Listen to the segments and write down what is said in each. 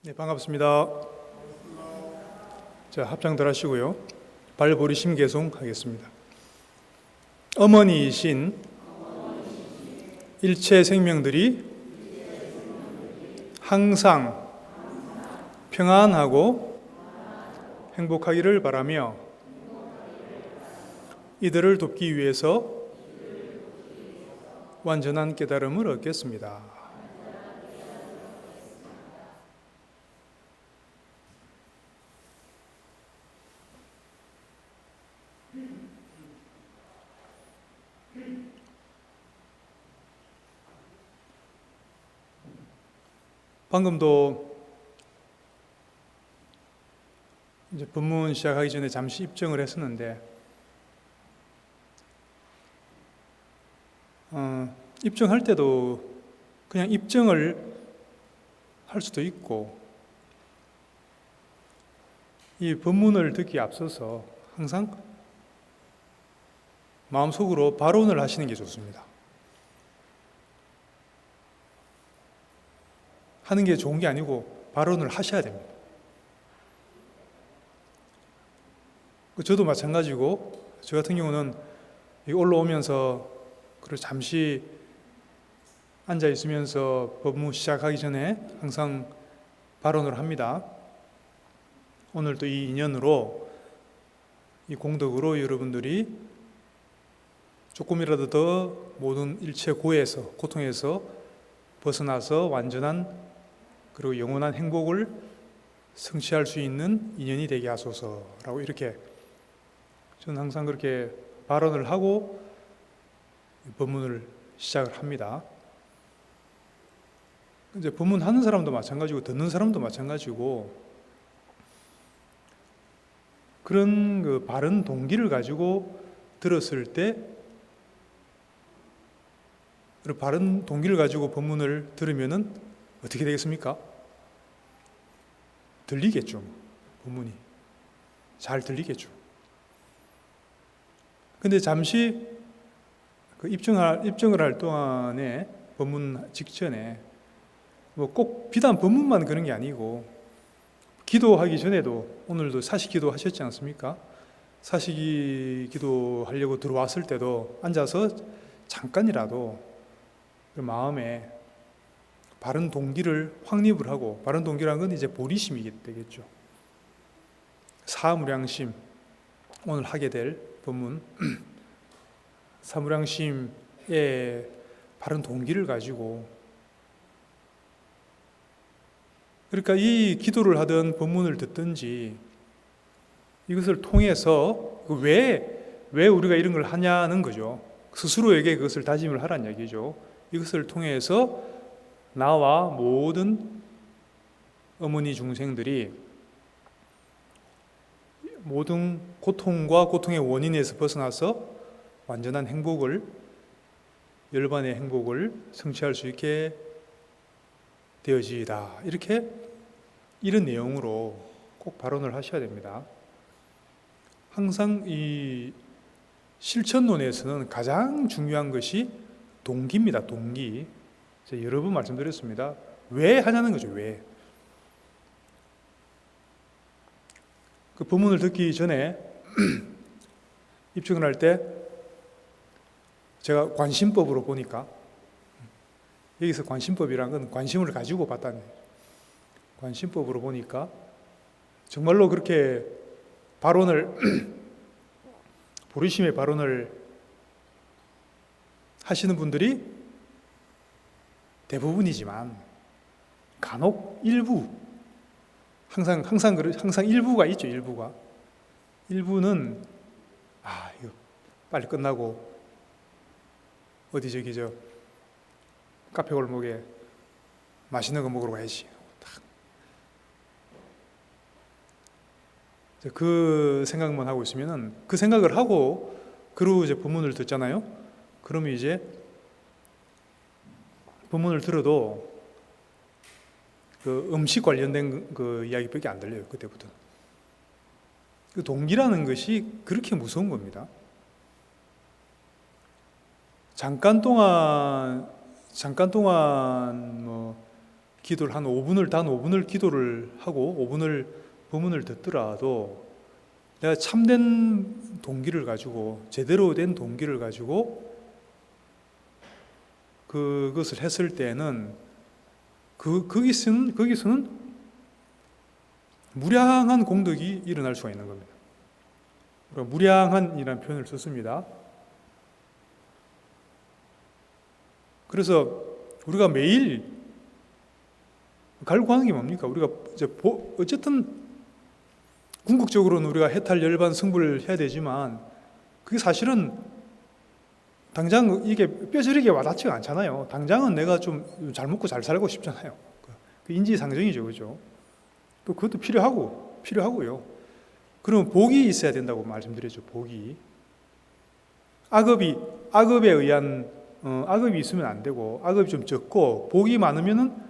네, 반갑습니다. 자, 합장들 하시고요. 발보리심 개송하겠습니다. 어머니이신 일체 생명들이 항상 평안하고 행복하기를 바라며 이들을 돕기 위해서 완전한 깨달음을 얻겠습니다. 방금도 이제 본문 시작하기 전에 잠시 입증을 했었는데, 입증할 때도 그냥 입증을 할 수도 있고, 이 본문을 듣기에 앞서서 항상 마음속으로 발언을 하시는 게 좋습니다. 하는 게 좋은 게 아니고 발언을 하셔야 됩니다. 저도 마찬가지고, 저 같은 경우는 올라오면서 그리고 잠시 앉아 있으면서 법무 시작하기 전에 항상 발언을 합니다. 오늘도 이 인연으로, 이 공덕으로 여러분들이 조금이라도 더 모든 일체 고에서, 고통에서 벗어나서 완전한 그리고 영원한 행복을 성취할 수 있는 인연이 되게 하소서라고, 이렇게 저는 항상 그렇게 발언을 하고 법문을 시작을 합니다. 이제 법문 하는 사람도 마찬가지고 듣는 사람도 마찬가지고, 그런 그 바른 동기를 가지고 들었을 때, 바른 동기를 가지고 법문을 들으면은 어떻게 되겠습니까? 들리겠죠. 법문이 잘 들리겠죠. 근데 잠시 그 입증을 할 동안에, 법문 직전에, 뭐 꼭 비단 법문만 그런 게 아니고, 기도하기 전에도, 오늘도 사시기도 하셨지 않습니까? 사시기도 하려고 들어왔을 때도 앉아서 잠깐이라도 그 마음에 바른 동기를 확립을 하고, 바른 동기라는 건 이제 보리심이 되겠죠. 사무량심, 오늘 하게 될 법문 사무량심의 바른 동기를 가지고, 그러니까 이 기도를 하든 법문을 듣든지, 이것을 통해서 왜 우리가 이런 걸 하냐는 거죠. 스스로에게 그것을 다짐을 하라는 얘기죠. 이것을 통해서 나와 모든 어머니 중생들이 모든 고통과 고통의 원인에서 벗어나서 완전한 행복을, 열반의 행복을 성취할 수 있게 되어지이다. 이렇게, 이런 내용으로 꼭 발언을 하셔야 됩니다. 항상 이 실천론에서는 가장 중요한 것이 동기입니다. 동기. 제가 여러 번 말씀드렸습니다. 왜 하냐는 거죠. 왜. 그 본문을 듣기 전에 입증을 할 때 제가 관심법으로 보니까, 여기서 관심법이란 건 관심을 가지고 봤다는 거예요. 관심법으로 보니까 정말로 그렇게 발언을 보리심의 발언을 하시는 분들이 대부분이지만, 간혹 일부, 항상 일부가 있죠. 일부는 이거 빨리 끝나고 어디 카페 골목에 맛있는 거 먹으러 가야지. 그 생각만 하고 있으면은, 그 생각을 하고 그리고 이제 본문을 듣잖아요. 그러면 이제 본문을 들어도 그 음식 관련된 그 이야기밖에 안 들려요. 그때부터. 그 동기라는 것이 그렇게 무서운 겁니다. 잠깐 동안 뭐 기도를 단 5분을 기도를 하고 5분을 법문을 듣더라도 내가 참된 동기를 가지고 제대로 된 동기를 가지고 그것을 했을 때는 거기서는 무량한 공덕이 일어날 수가 있는 겁니다. 우리가 무량한이라는 표현을 썼습니다. 그래서 우리가 매일 갈구하는 게 뭡니까? 우리가 이제 어쨌든 궁극적으로는 우리가 해탈 열반 승부를 해야 되지만 그게 사실은 당장 이게 뼈저리게 와닿지가 않잖아요. 당장은 내가 좀 잘 먹고 잘 살고 싶잖아요. 그 인지상정이죠, 그죠? 또 그것도 필요하고요. 그러면 복이 있어야 된다고 말씀드렸죠. 복이 악업에 의한 악업이 있으면 안 되고 악업이 좀 적고 복이 많으면은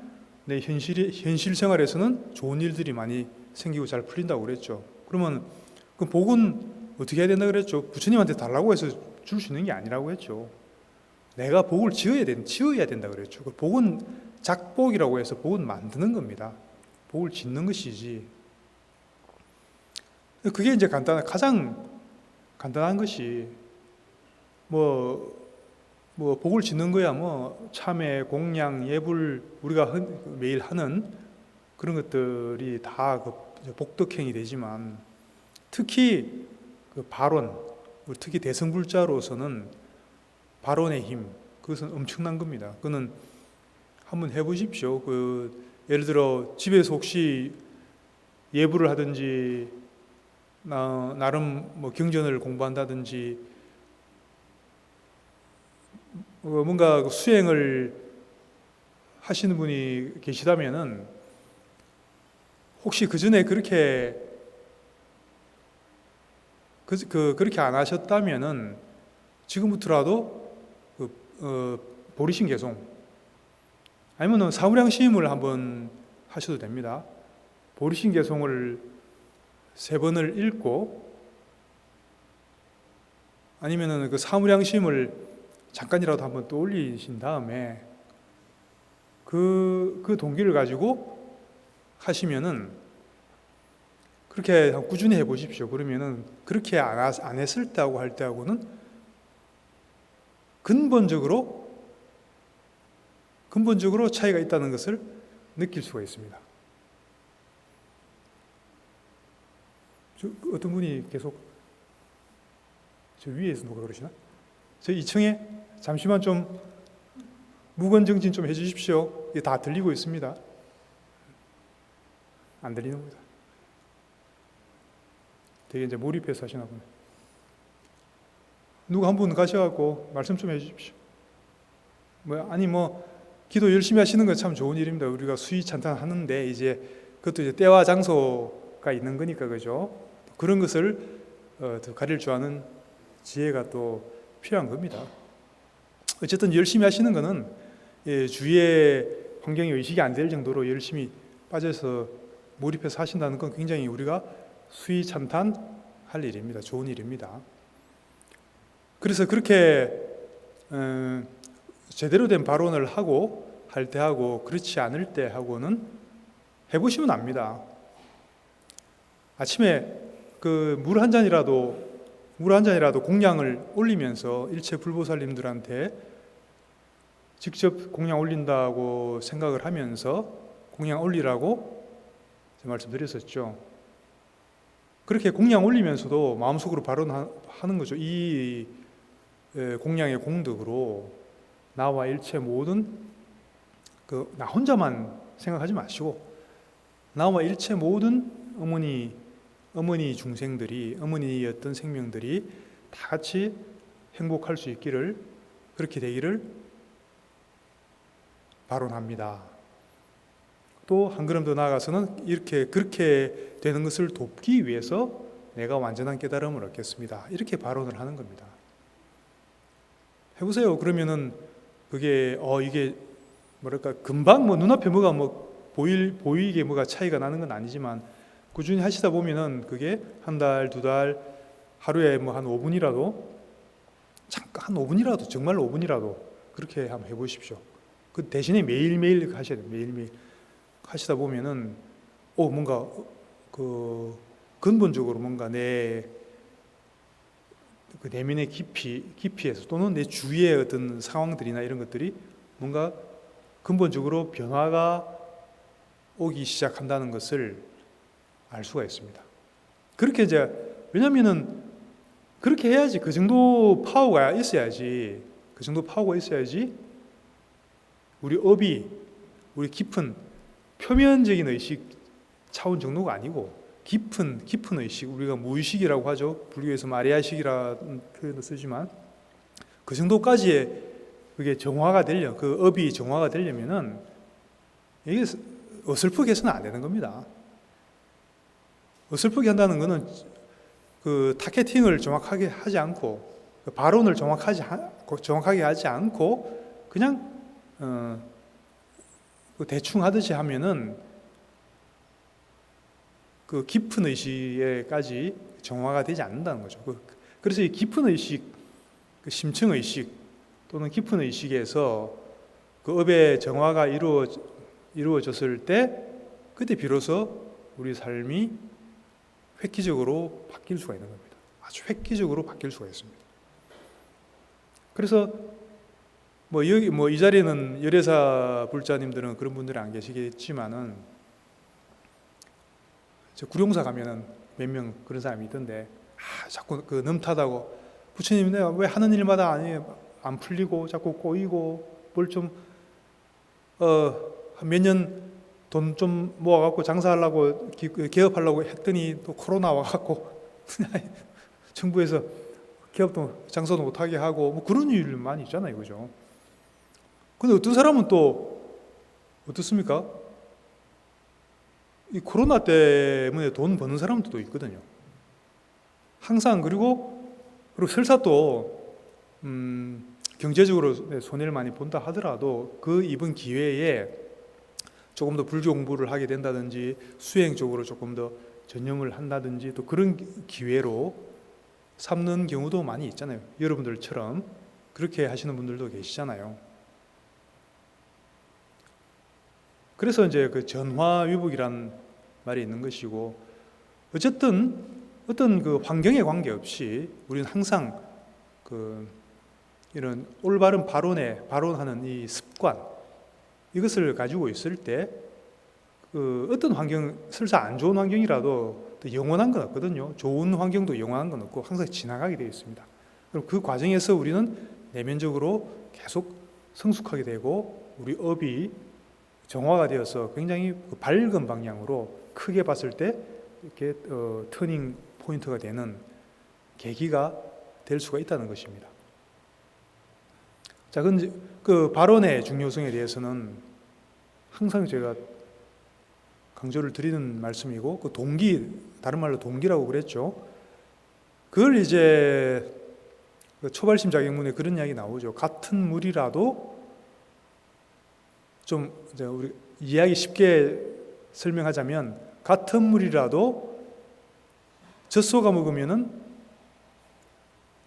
내 현실 생활에서는 좋은 일들이 많이 생기고 잘 풀린다고 그랬죠. 그러면 그 복은 어떻게 해야 된다 그랬죠? 부처님한테 달라고 해서 줄 수 있는 게 아니라고 했죠. 내가 복을 지어야 된다 그랬죠. 복은 작복이라고 해서 복은 만드는 겁니다. 복을 짓는 것이지. 그게 이제 가장 간단한 것이 복을 짓는 거야 참회, 공양, 예불 우리가 매일 하는 그런 것들이 다 복덕행이 되지만 특히 그 발언, 특히 대승불자로서는 발언의 힘, 그것은 엄청난 겁니다. 그거는 한번 해보십시오. 예를 들어 집에서 혹시 예불을 하든지 나름 경전을 공부한다든지 뭔가 수행을 하시는 분이 계시다면은 혹시 그 전에 그렇게 안 하셨다면은 지금부터라도 보리신 개송 아니면은 사무량 시임을 한번 하셔도 됩니다. 보리신 개송을 3번을 읽고 아니면은 그 사무량 시임을 잠깐이라도 한번 떠올리신 다음에 그 동기를 가지고 하시면은 그렇게 꾸준히 해보십시오. 그러면은 그렇게 안 했을 때하고 할 때하고는 근본적으로 차이가 있다는 것을 느낄 수가 있습니다. 어떤 분이 계속 저 위에서 누가 그러시나? 저 2층에 잠시만 좀 무건정진 좀 해주십시오. 이게 다 들리고 있습니다. 안 들리는 겁니다. 되게 이제 몰입해서 하시나 보네. 누가 한 분 가셔갖고 말씀 좀 해주십시오. 기도 열심히 하시는 건 참 좋은 일입니다. 우리가 수위 찬탄 하는데 이제 그것도 이제 때와 장소가 있는 거니까 그죠? 그런 것을 더 가릴 줄 아는 지혜가 또 필요한 겁니다. 어쨌든 열심히 하시는 거는 주위의 환경에 의식이 안 될 정도로 열심히 빠져서 몰입해서 하신다는 건 굉장히 우리가 수위 찬탄할 일입니다. 좋은 일입니다. 그래서 그렇게 제대로 된 발언을 할 때 하고 그렇지 않을 때 하고는 해보시면 압니다. 아침에 물 한 잔이라도 공양을 올리면서 일체 불보살님들한테 직접 공양 올린다고 생각을 하면서 공양 올리라고 말씀드렸었죠. 그렇게 공양 올리면서도 마음속으로 발언하는 거죠. 이 공양의 공덕으로 나와 일체 모든 나 혼자만 생각하지 마시고 나와 일체 모든 어머니 중생들이 어머니였던 생명들이 다 같이 행복할 수 있기를 그렇게 되기를 발언합니다. 또 한 걸음 더 나아가서는 그렇게 되는 것을 돕기 위해서 내가 완전한 깨달음을 얻겠습니다. 이렇게 발언을 하는 겁니다. 해보세요. 그러면은 그게 이게 금방 눈앞에 보이게 차이가 나는 건 아니지만 꾸준히 하시다 보면은 그게 한 달, 2달, 하루에 한 5분이라도 잠깐 5분이라도 정말 5분이라도 그렇게 한번 해보십시오. 그 대신에 매일매일 하셔야 돼요. 매일매일. 하시다 보면은 뭔가 그 근본적으로 뭔가 내 그 내면의 깊이에서 또는 내 주위의 어떤 상황들이나 이런 것들이 뭔가 근본적으로 변화가 오기 시작한다는 것을 알 수가 있습니다. 그렇게 이제 왜냐면은 그렇게 해야지 그 정도 파워가 있어야지 우리 업이 우리 깊은 표면적인 의식 차원 정도가 아니고 깊은 의식, 우리가 무의식이라고 하죠. 불교에서 마리아식이라는 표현도 쓰지만 그 정도까지의 그게 정화가 되려, 그 업이 정화가 되려면은 이게 어설프게 해서는 안 되는 겁니다. 어설프게 한다는 것은 그 타겟팅을 정확하게 하지 않고 발언을 정확하게 하지 않고 그냥 대충 하듯이 하면은 그 깊은 의식에까지 정화가 되지 않는다는 거죠. 그래서 이 깊은 의식, 그 심층 의식 또는 깊은 의식에서 그 업의 정화가 이루어졌을 때 그때 비로소 우리 삶이 획기적으로 바뀔 수가 있는 겁니다. 아주 획기적으로 바뀔 수가 있습니다. 그래서 여기 이 자리에는 열애사 불자님들은 그런 분들이 안 계시겠지만은 저 구룡사 가면은 몇 명 그런 사람이 있던데 자꾸 그 넘타다고 부처님 내가 왜 하는 일마다 안 풀리고 자꾸 꼬이고 뭘 좀 한 몇 년 돈 좀 모아갖고 장사하려고 개업하려고 했더니 또 코로나 와갖고 정부에서 기업도 장사도 못하게 하고 그런 일 많이 있잖아요, 그죠? 근데 어떤 사람은 또 어떻습니까? 이 코로나 때문에 돈 버는 사람들도 있거든요. 항상 그리고 설사 또 경제적으로 손해를 많이 본다 하더라도 그 이번 기회에 조금 더 불교 공부를 하게 된다든지 수행 쪽으로 조금 더 전념을 한다든지 또 그런 기회로 삼는 경우도 많이 있잖아요. 여러분들처럼 그렇게 하시는 분들도 계시잖아요. 그래서 이제 그 전화위복이란 말이 있는 것이고, 어쨌든 어떤 그 환경에 관계없이 우리는 항상 그 이런 올바른 발언하는 이 습관, 이것을 가지고 있을 때 그 어떤 환경, 설사 안 좋은 환경이라도 영원한 건 없거든요. 좋은 환경도 영원한 건 없고 항상 지나가게 되어 있습니다. 그럼 그 과정에서 우리는 내면적으로 계속 성숙하게 되고 우리 업이 정화가 되어서 굉장히 밝은 방향으로 크게 봤을 때 이렇게 터닝 포인트가 되는 계기가 될 수가 있다는 것입니다. 자, 근데 그 발언의 중요성에 대해서는 항상 제가 강조를 드리는 말씀이고, 그 동기, 다른 말로 동기라고 그랬죠. 그걸 이제 그 초발심 자격문에 그런 이야기 나오죠. 같은 물이라도 좀 이제 우리 이해하기 쉽게 설명하자면, 같은 물이라도 젖소가 먹으면은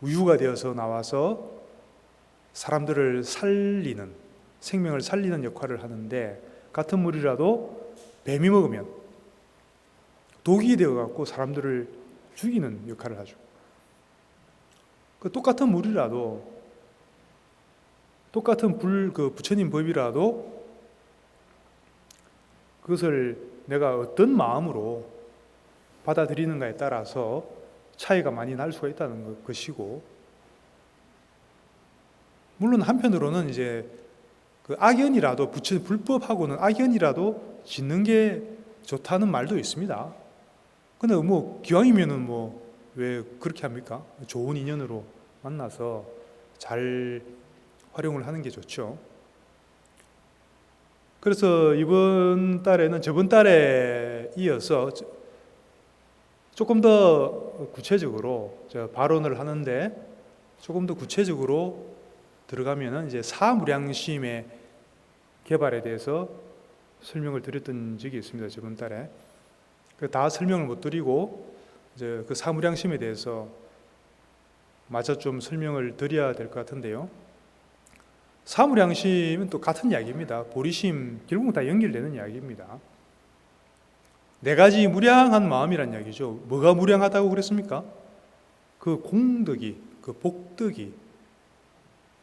우유가 되어서 나와서 사람들을 살리는, 생명을 살리는 역할을 하는데, 같은 물이라도 뱀이 먹으면 독이 되어갖고 사람들을 죽이는 역할을 하죠. 그 똑같은 물이라도, 똑같은 그 부처님 법이라도 그것을 내가 어떤 마음으로 받아들이는가에 따라서 차이가 많이 날 수가 있다는 것이고, 물론 한편으로는 이제 그 악연이라도 불법하고는 악연이라도 짓는 게 좋다는 말도 있습니다. 근데 기왕이면은 왜 그렇게 합니까? 좋은 인연으로 만나서 잘 활용을 하는 게 좋죠. 그래서 이번 달에는 저번 달에 이어서 조금 더 구체적으로 발언을 하는데 조금 더 구체적으로 들어가면은 이제 사무량심의 개발에 대해서 설명을 드렸던 적이 있습니다. 저번 달에 다 설명을 못 드리고 이제 그 사무량심에 대해서 마저 좀 설명을 드려야 될 것 같은데요. 사무량심은 또 같은 이야기입니다. 보리심, 결국 다 연결되는 이야기입니다. 네 가지 무량한 마음이란 이야기죠. 뭐가 무량하다고 그랬습니까? 그 공덕이, 그 복덕이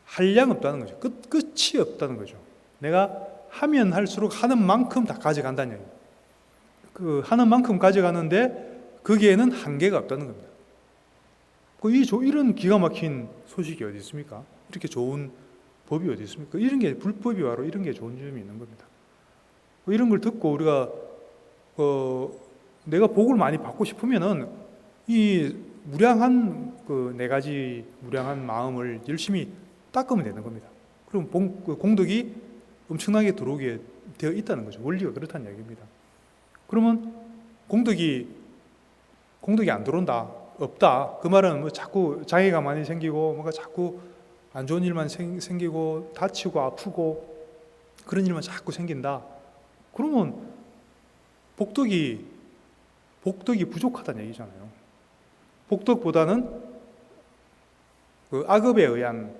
한량 없다는 거죠. 끝이 없다는 거죠. 내가 하면 할수록 하는 만큼 다 가져간다는 얘기예요. 그 하는 만큼 가져가는데 거기에는 한계가 없다는 겁니다. 이런 기가 막힌 소식이 어디 있습니까? 이렇게 좋은 법이 어디 있습니까? 이런 게 불법이 바로 이런 게 좋은 점이 있는 겁니다. 이런 걸 듣고 우리가 내가 복을 많이 받고 싶으면은 이 무량한 그 네 가지 무량한 마음을 열심히 닦으면 되는 겁니다. 그럼 공덕이 엄청나게 들어오게 되어 있다는 거죠. 원리가 그렇다는 얘기입니다. 그러면 공덕이 안 들어온다, 없다. 그 말은 뭐 자꾸 장애가 많이 생기고 뭔가 자꾸 안 좋은 일만 생기고 다치고 아프고 그런 일만 자꾸 생긴다. 그러면 복덕이 부족하다는 얘기잖아요. 복덕보다는 그 악업에 의한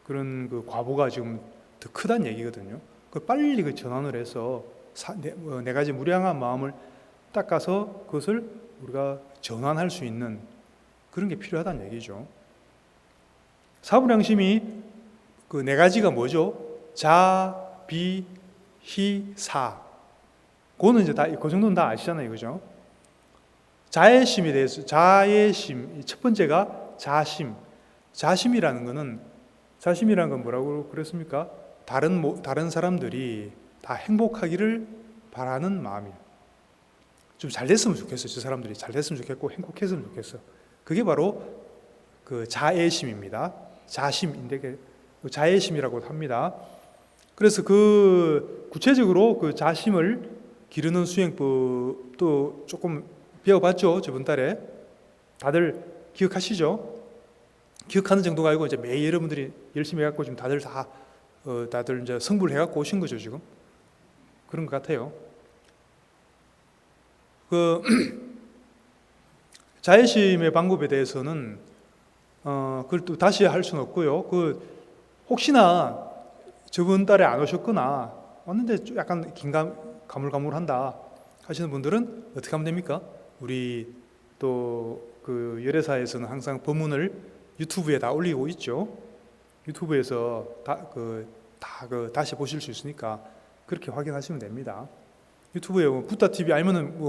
그런 그 과보가 지금 더 크다는 얘기거든요. 빨리 그 전환을 해서 네 가지 무량한 마음을 닦아서 그것을 우리가 전환할 수 있는 그런 게 필요하다는 얘기죠. 사무량심이 그 네 가지가 뭐죠? 자, 비, 희, 사. 그거는 이제 그 정도는 다 아시잖아요, 그죠? 자애심에 대해서 자애심 첫 번째가 자심. 자심이라는 건 뭐라고 그랬습니까? 다른 사람들이 다 행복하기를 바라는 마음이에요. 좀 잘 됐으면 좋겠어. 저 사람들이 잘 됐으면 좋겠고 행복했으면 좋겠어. 그게 바로 그 자애심입니다. 자심인데 자애심이라고 합니다. 그래서 그 구체적으로 그 자심을 기르는 수행법도 조금 배워봤죠. 저번 달에 다들 기억하시죠? 기억하는 정도가 아니고 이제 매일 여러분들이 열심히 해갖고 지금 다들 이제 성불을 해갖고 오신 거죠 지금. 그런 것 같아요. 그 자애심의 방법에 대해서는 그걸 또 다시 할 수는 없고요. 혹시나 저번 달에 안 오셨거나 왔는데 약간 가물가물한다 하시는 분들은 어떻게 하면 됩니까? 우리 또 그 열애사에서는 항상 법문을 유튜브에 다 올리고 있죠. 유튜브에서 다시 보실 수 있으니까 그렇게 확인하시면 됩니다. 유튜브에 부타 TV 아니면은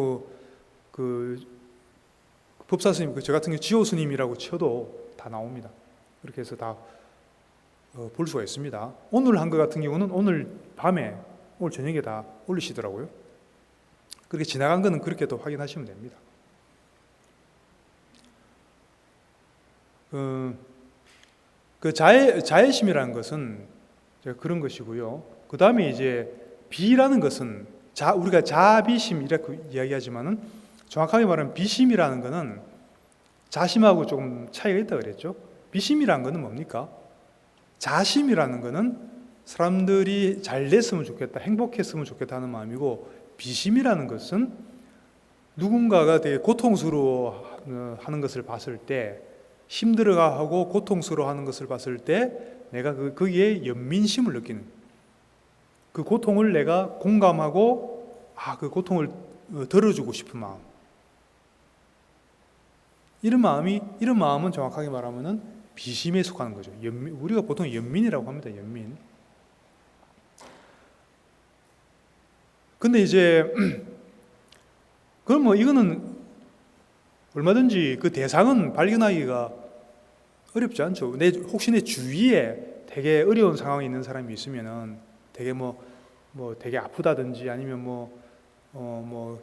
법사 스님, 저 같은 경우 지호 스님이라고 쳐도 다 나옵니다. 그렇게 해서 다 볼 수가 있습니다. 오늘 한 것 같은 경우는 오늘 저녁에 다 올리시더라고요. 그렇게 지나간 거는 그렇게 또 확인하시면 됩니다. 자애심이라는 것은 그런 것이고요. 그 다음에 이제 비라는 것은 우리가 자비심 이렇게 이야기하지만은 정확하게 말하면 비심이라는 것은 자심하고 조금 차이가 있다 그랬죠. 비심이라는 것은 뭡니까? 자심이라는 것은 사람들이 잘 됐으면 좋겠다, 행복했으면 좋겠다 하는 마음이고, 비심이라는 것은 누군가가 되게 고통스러워 하는 것을 봤을 때, 힘들어하고 고통스러워하는 것을 봤을 때 내가 거기에 연민심을 느끼는, 그 고통을 내가 공감하고 그 고통을 덜어주고 싶은 마음. 이런 마음은 정확하게 말하면은 비심에 속하는 거죠. 우리가 보통 연민이라고 합니다. 연민. 근데 이제 그럼 뭐 이거는 얼마든지 그 대상은 발견하기가 어렵지 않죠. 혹시 내 주위에 되게 어려운 상황에 있는 사람이 있으면은 되게 되게 아프다든지 아니면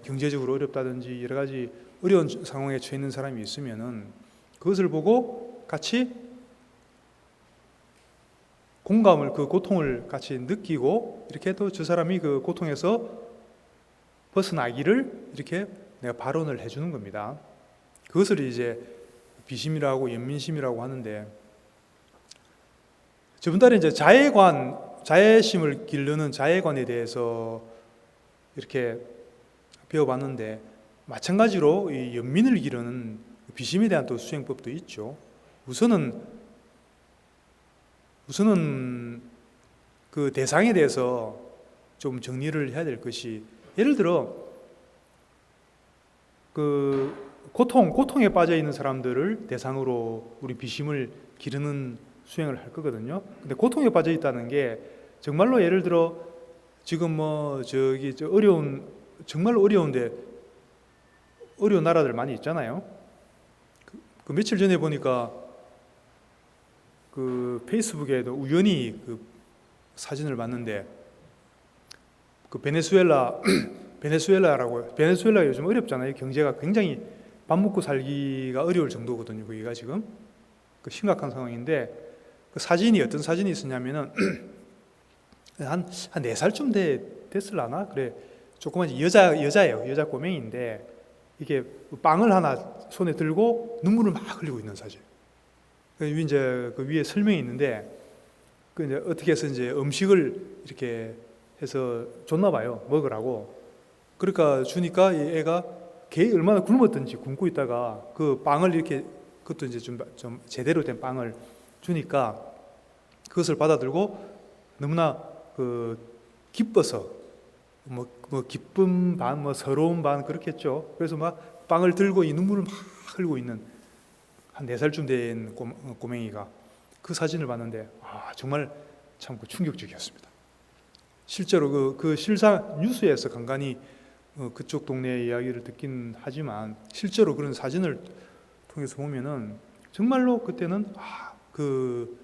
경제적으로 어렵다든지 여러 가지 어려운 상황에 처해 있는 사람이 있으면은 그것을 보고 같이 공감을, 그 고통을 같이 느끼고 이렇게 또 저 사람이 그 고통에서 벗어나기를 이렇게 내가 발언을 해주는 겁니다. 그것을 이제 비심이라고 연민심이라고 하는데, 저번 달에 이제 자애심을 기르는 자애관에 대해서 이렇게 배워봤는데, 마찬가지로 이 연민을 기르는 비심에 대한 또 수행법도 있죠. 우선은 그 대상에 대해서 좀 정리를 해야 될 것이, 예를 들어 그 고통에 빠져 있는 사람들을 대상으로 우리 비심을 기르는 수행을 할 거거든요. 근데 고통에 빠져 있다는 게 정말로 예를 들어 지금 뭐 저기 저 어려운, 정말로 어려운데 어려운 나라들 많이 있잖아요. 그 며칠 전에 보니까 그 페이스북에도 우연히 그 사진을 봤는데, 그 베네수엘라가 요즘 어렵잖아요. 경제가 굉장히 밥 먹고 살기가 어려울 정도거든요. 거기가 지금 그 심각한 상황인데, 그 사진이 어떤 사진이 있었냐면은 한 4살쯤 됐을라나? 그래, 조그만 여자예요. 여자 꼬맹이인데 이게 빵을 하나 손에 들고 눈물을 막 흘리고 있는 사진. 이제 그 위에 설명이 있는데, 그 이제 어떻게 해서 이제 음식을 이렇게 해서 줬나 봐요. 먹으라고. 그러니까 주니까 이 애가 얼마나 굶었든지 굶고 있다가 그 빵을 이렇게, 그것도 이제 좀 제대로 된 빵을 주니까 그것을 받아들고 너무나 그 기뻐서 뭐 기쁨 반, 뭐 서러움 반 그렇겠죠. 그래서 막 빵을 들고 이 눈물을 막 흘리고 있는 한 4살쯤 된 꼬맹이가, 그 사진을 봤는데 정말 참 충격적이었습니다. 실제로 그 실상 뉴스에서 간간히 그쪽 동네 이야기를 듣긴 하지만 실제로 그런 사진을 통해서 보면은 정말로 그때는 그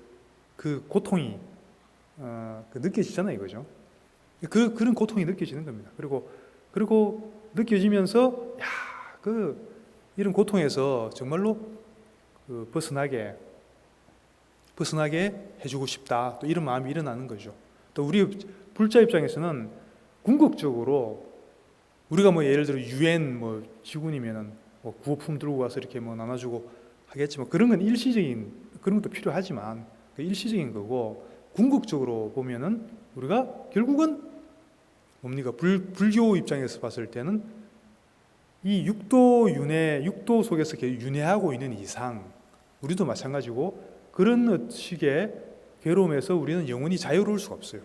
고통이 느껴지잖아요, 이거죠. 그런 고통이 느껴지는 겁니다. 그리고 느껴지면서 이런 고통에서 정말로 벗어나게 해주고 싶다, 또 이런 마음이 일어나는 거죠. 또 우리 불자 입장에서는 궁극적으로 우리가 뭐 예를 들어 유엔 뭐 지구이면은 뭐 구호품 들고 와서 이렇게 뭐 나눠주고 하겠지만, 그런 건 일시적인, 그런 것도 필요하지만 그 일시적인 거고, 궁극적으로 보면은 우리가 결국은 뭡니까? 불교 입장에서 봤을 때는 이 육도 속에서 윤회하고 있는 이상 우리도 마찬가지고, 그런 식의 괴로움에서 우리는 영원히 자유로울 수가 없어요.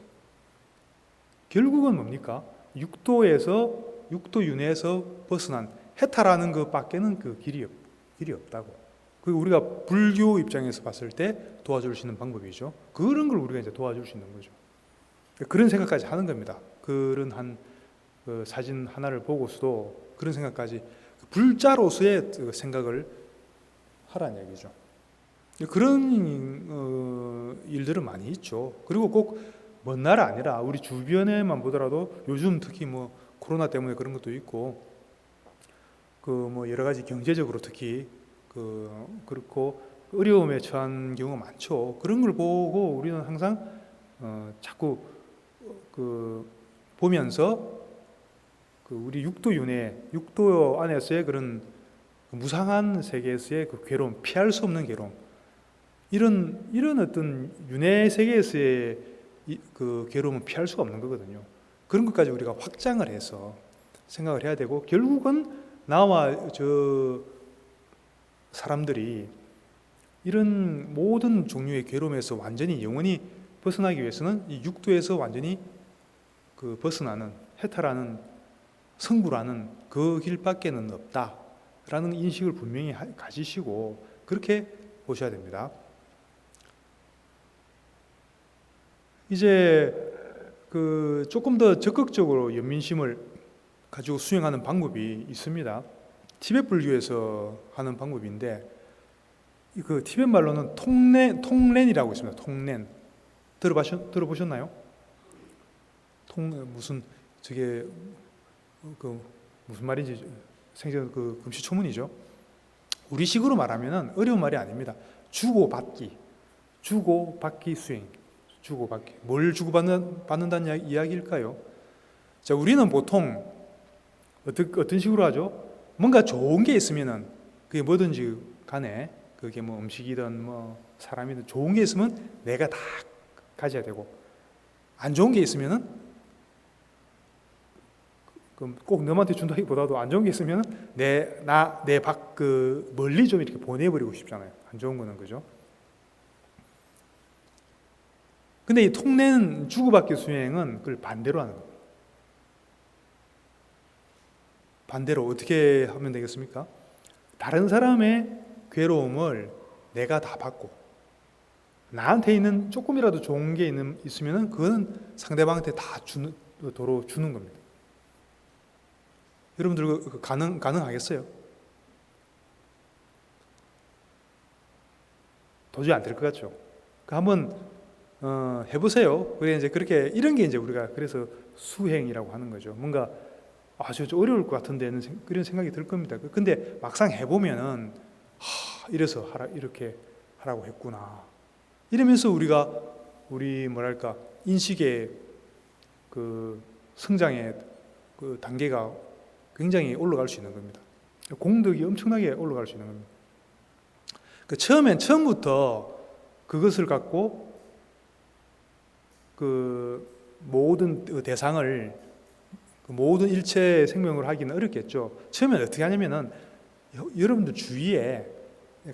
결국은 뭡니까? 육도 윤회에서 벗어난 해탈하는 것밖에는 그 길이 없다고. 그리고 우리가 불교 입장에서 봤을 때 도와줄 수 있는 방법이죠. 그런 걸 우리가 이제 도와줄 수 있는 거죠. 그런 생각까지 하는 겁니다. 그런 그 사진 하나를 보고서도 그런 생각까지, 불자로서의 생각을 하라는 얘기죠. 그런 일들은 많이 있죠. 그리고 꼭 먼 나라 아니라 우리 주변에만 보더라도 요즘 특히 뭐 코로나 때문에 그런 것도 있고, 그 뭐 여러 가지 경제적으로 특히 그렇고 어려움에 처한 경우가 많죠. 그런 걸 보고 우리는 항상 자꾸 보면서 우리 육도 안에서의 그런 무상한 세계에서의 그 괴로움, 피할 수 없는 괴로움, 이런 어떤 윤회 세계에서의 그 괴로움은 피할 수가 없는 거거든요. 그런 것까지 우리가 확장을 해서 생각을 해야 되고, 결국은 나와 저 사람들이 이런 모든 종류의 괴로움에서 완전히 영원히 벗어나기 위해서는 이 육도에서 완전히 벗어나는, 해탈하는, 성불하는 그 길밖에는 없다라는 인식을 분명히 가지시고 그렇게 보셔야 됩니다. 이제 조금 더 적극적으로 연민심을 가지고 수행하는 방법이 있습니다. 티베트 불교에서 하는 방법인데, 그 티베트 말로는 통렌이라고 있습니다. 통렌 들어보셨나요? 무슨 저게 무슨 말인지 생전 금시초문이죠. 우리식으로 말하면은 어려운 말이 아닙니다. 주고받기 수행. 주고받기. 뭘 주고받는다는 이야기일까요? 자, 우리는 보통 어떤 식으로 하죠? 뭔가 좋은 게 있으면은, 그게 뭐든지 간에, 그게 뭐 음식이든 뭐 사람이든 좋은 게 있으면 내가 다 가져야 되고, 안 좋은 게 있으면은 꼭 너한테 준다기보다도 안 좋은 게 있으면은 멀리 좀 이렇게 보내버리고 싶잖아요. 안 좋은 거는, 그죠? 근데 이 톡낸 주고받기 수행은 그걸 반대로 하는 겁니다. 반대로 어떻게 하면 되겠습니까? 다른 사람의 괴로움을 내가 다 받고 나한테 있는 조금이라도 좋은 게 있으면 그거는 상대방한테 다 도로 주는 겁니다. 여러분들 가능하겠어요? 도저히 안 될 것 같죠? 한번 해보세요. 그래 이제 그렇게 이런 게 이제 우리가 그래서 수행이라고 하는 거죠. 뭔가 아주 어려울 것 같은데는 그런 생각이 들 겁니다. 근데 막상 해보면은 이래서 이렇게 하라고 했구나. 이러면서 우리 뭐랄까 인식의 그 성장의 그 단계가 굉장히 올라갈 수 있는 겁니다. 공덕이 엄청나게 올라갈 수 있는 겁니다. 처음부터 그것을 갖고 그 모든 대상을 모든 일체 생명을 하기는 어렵겠죠. 처음에는 어떻게 하냐면은 여러분들 주위에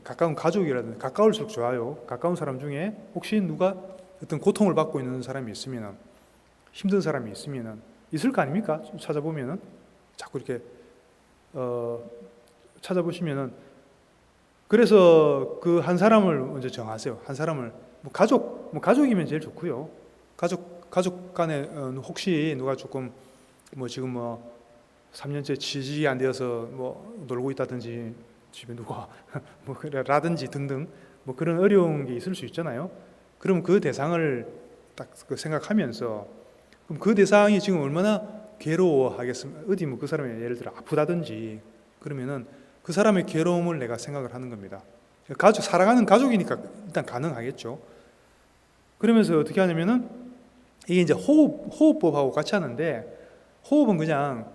가까운 가족이라든지 가까울수록 좋아요. 가까운 사람 중에 혹시 누가 어떤 고통을 받고 있는 사람이 있으면은 힘든 사람이 있으면은 있을 거 아닙니까? 찾아보면은 자꾸 이렇게 찾아보시면은 그래서 그 한 사람을 먼저 정하세요. 한 사람을 가족이면 제일 좋고요. 가족 간에 혹시 누가 조금 지금 3년째 취직이 안 되어서 놀고 있다든지 집에 누가 라든지 등등 그런 어려운 게 있을 수 있잖아요. 그럼 그 대상을 딱 생각하면서 그럼 그 대상이 지금 얼마나 괴로워하겠습니까? 어디 그 사람이 예를 들어 아프다든지 그러면은 그 사람의 괴로움을 내가 생각을 하는 겁니다. 사랑하는 가족이니까 일단 가능하겠죠. 그러면서 어떻게 하냐면은 이게 이제 호흡법하고 같이 하는데 호흡은 그냥